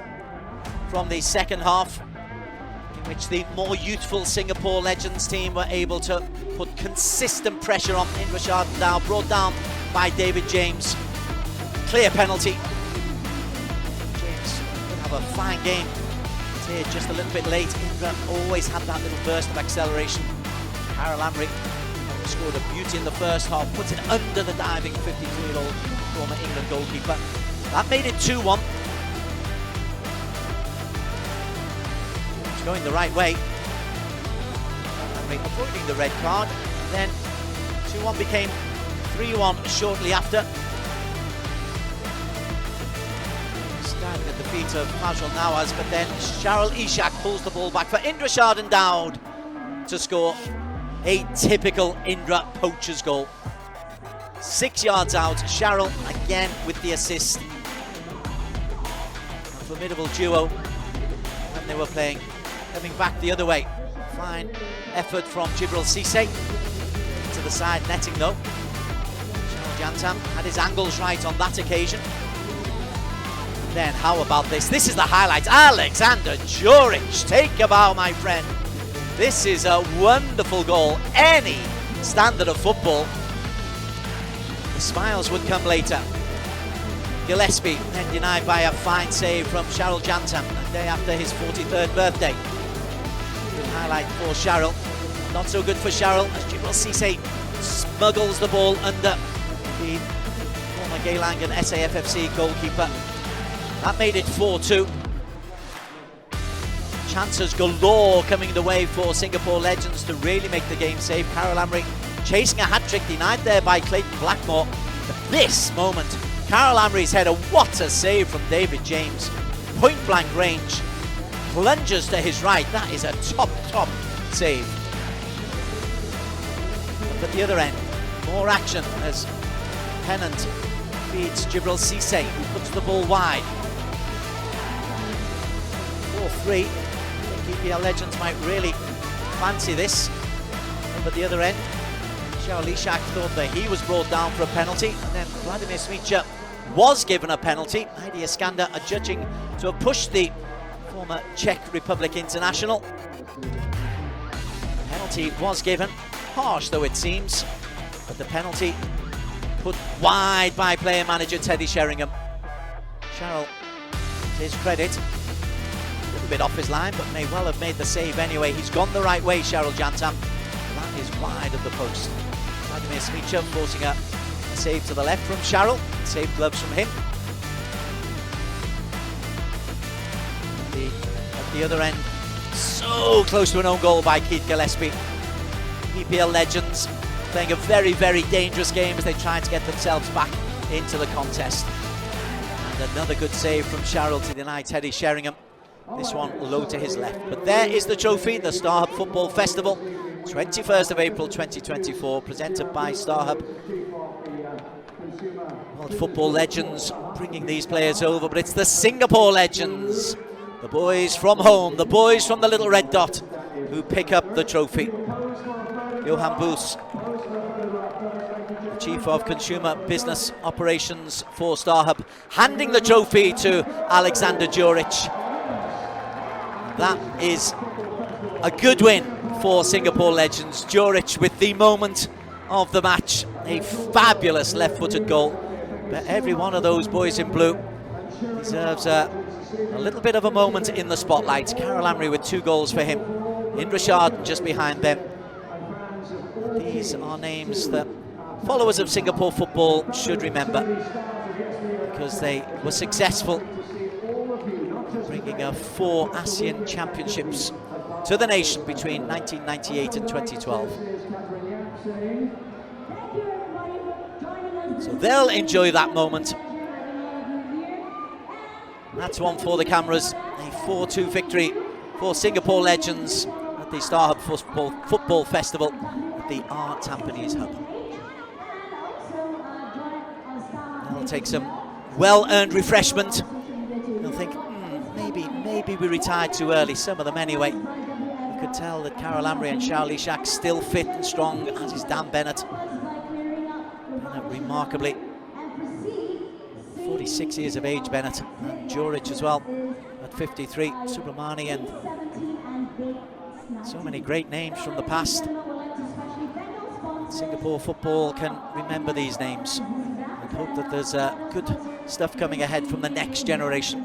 from the second half, in which the more youthful Singapore Legends team were able to put consistent pressure on Indra Sharden-Dowd, brought down by David James. Clear penalty. James could have a fine game. It's here just a little bit late. Indra always had that little burst of acceleration. Carol Amry scored a beauty in the first half, puts it under the diving 53-year-old former England goalkeeper. That made it 2-1. It's going the right way. Avoiding the red card. Then 2-1 became 3-1 shortly after. Standing at the feet of Majul Nawaz, but then Cheryl Ishak pulls the ball back for Indra Sharden-Dowd to score a typical Indra poacher's goal. 6 yards out, Cheryl again with the assist. formidable duo when they were playing. Coming back the other way. Fine effort from Jibril Cisse. To the side, netting though. Cheryl Jantam had his angles right on that occasion. And then how about this? This is the highlight. Alexander Juric. Take a bow, my friend. This is a wonderful goal. Any standard of football. The smiles would come later. Gillespie then denied by a fine save from Cheryl Jantam the day after his 43rd birthday. Good highlight for Cheryl. Not so good for Cheryl as Jibril Cisse smuggles the ball under the former Geylangen SAFFC goalkeeper. That made it 4-2. Chances galore coming the way for Singapore Legends to really make the game safe. Carol Amry chasing a hat-trick, denied there by Clayton Blackmore. But this moment, Carol Amry's header, what a save from David James. Point-blank range, plunges to his right. That is a top save. But at the other end, more action as Pennant feeds Jibril Cisse, who puts the ball wide. 4-3. EPL Legends might really fancy this. But at the other end, Xiao Lishak thought that he was brought down for a penalty, and then Vladimir Smicha was given a penalty. Heidi Iskander adjudging to have pushed the former Czech Republic international. Penalty was given, harsh though it seems, but the penalty put wide by player manager Teddy Sheringham. Cheryl, to his credit, a little bit off his line, but may well have made the save anyway. He's gone the right way, Cheryl Jantam. That is wide of the post. Vladimir Smicha forcing a save to the left from Cheryl. Save gloves from him. At the other end, so close to an own goal by Keith Gillespie. EPL Legends playing a very dangerous game as they try to get themselves back into the contest. And another good save from Cheryl to deny Teddy Sheringham. This one low to his left. But there is the trophy, the StarHub Football Festival, 21st of April 2024, presented by StarHub. World Football Legends bringing these players over, but it's the Singapore Legends, the boys from home, the boys from the little red dot, who pick up the trophy. Johan Boos, Chief of Consumer Business Operations for StarHub, handing the trophy to Alexander Juric. That is a good win for Singapore Legends. Juric with the moment of the match. A fabulous left-footed goal. But every one of those boys in blue deserves a little bit of a moment in the spotlight. Carol Amry with 2 goals for him. Indra Sharden just behind them. These are names that followers of Singapore football should remember, because they were successful in bringing 4 ASEAN championships to the nation between 1998 and 2012. So they'll enjoy that moment. That's one for the cameras. A 4-2 victory for Singapore Legends at the StarHub Football Festival at the Tampines Hub. They'll take some well-earned refreshment. They'll think, maybe we retired too early, some of them anyway. You could tell that Carol Amry and Xiao Lishak still fit and strong, as is Dan Bennett. Remarkably, 46 years of age, Bennett, and Juric as well at 53. Subramani, and so many great names from the past. Singapore football can remember these names and hope that there's good stuff coming ahead from the next generation.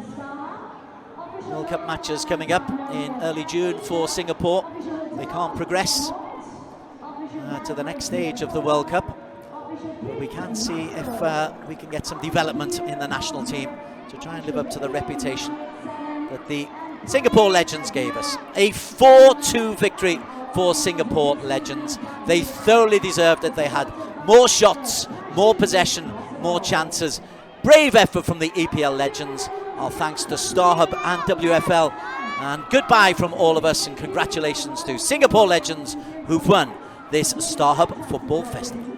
World Cup matches coming up in early June for Singapore. They can't progress to the next stage of the World Cup. But we can see if we can get some development in the national team to try and live up to the reputation that the Singapore Legends gave us. A 4-2 victory for Singapore Legends. They thoroughly deserved it. They had more shots, more possession, more chances. Brave effort from the EPL Legends. Our thanks to StarHub and WFL. And goodbye from all of us, and congratulations to Singapore Legends, who've won this StarHub Football Festival.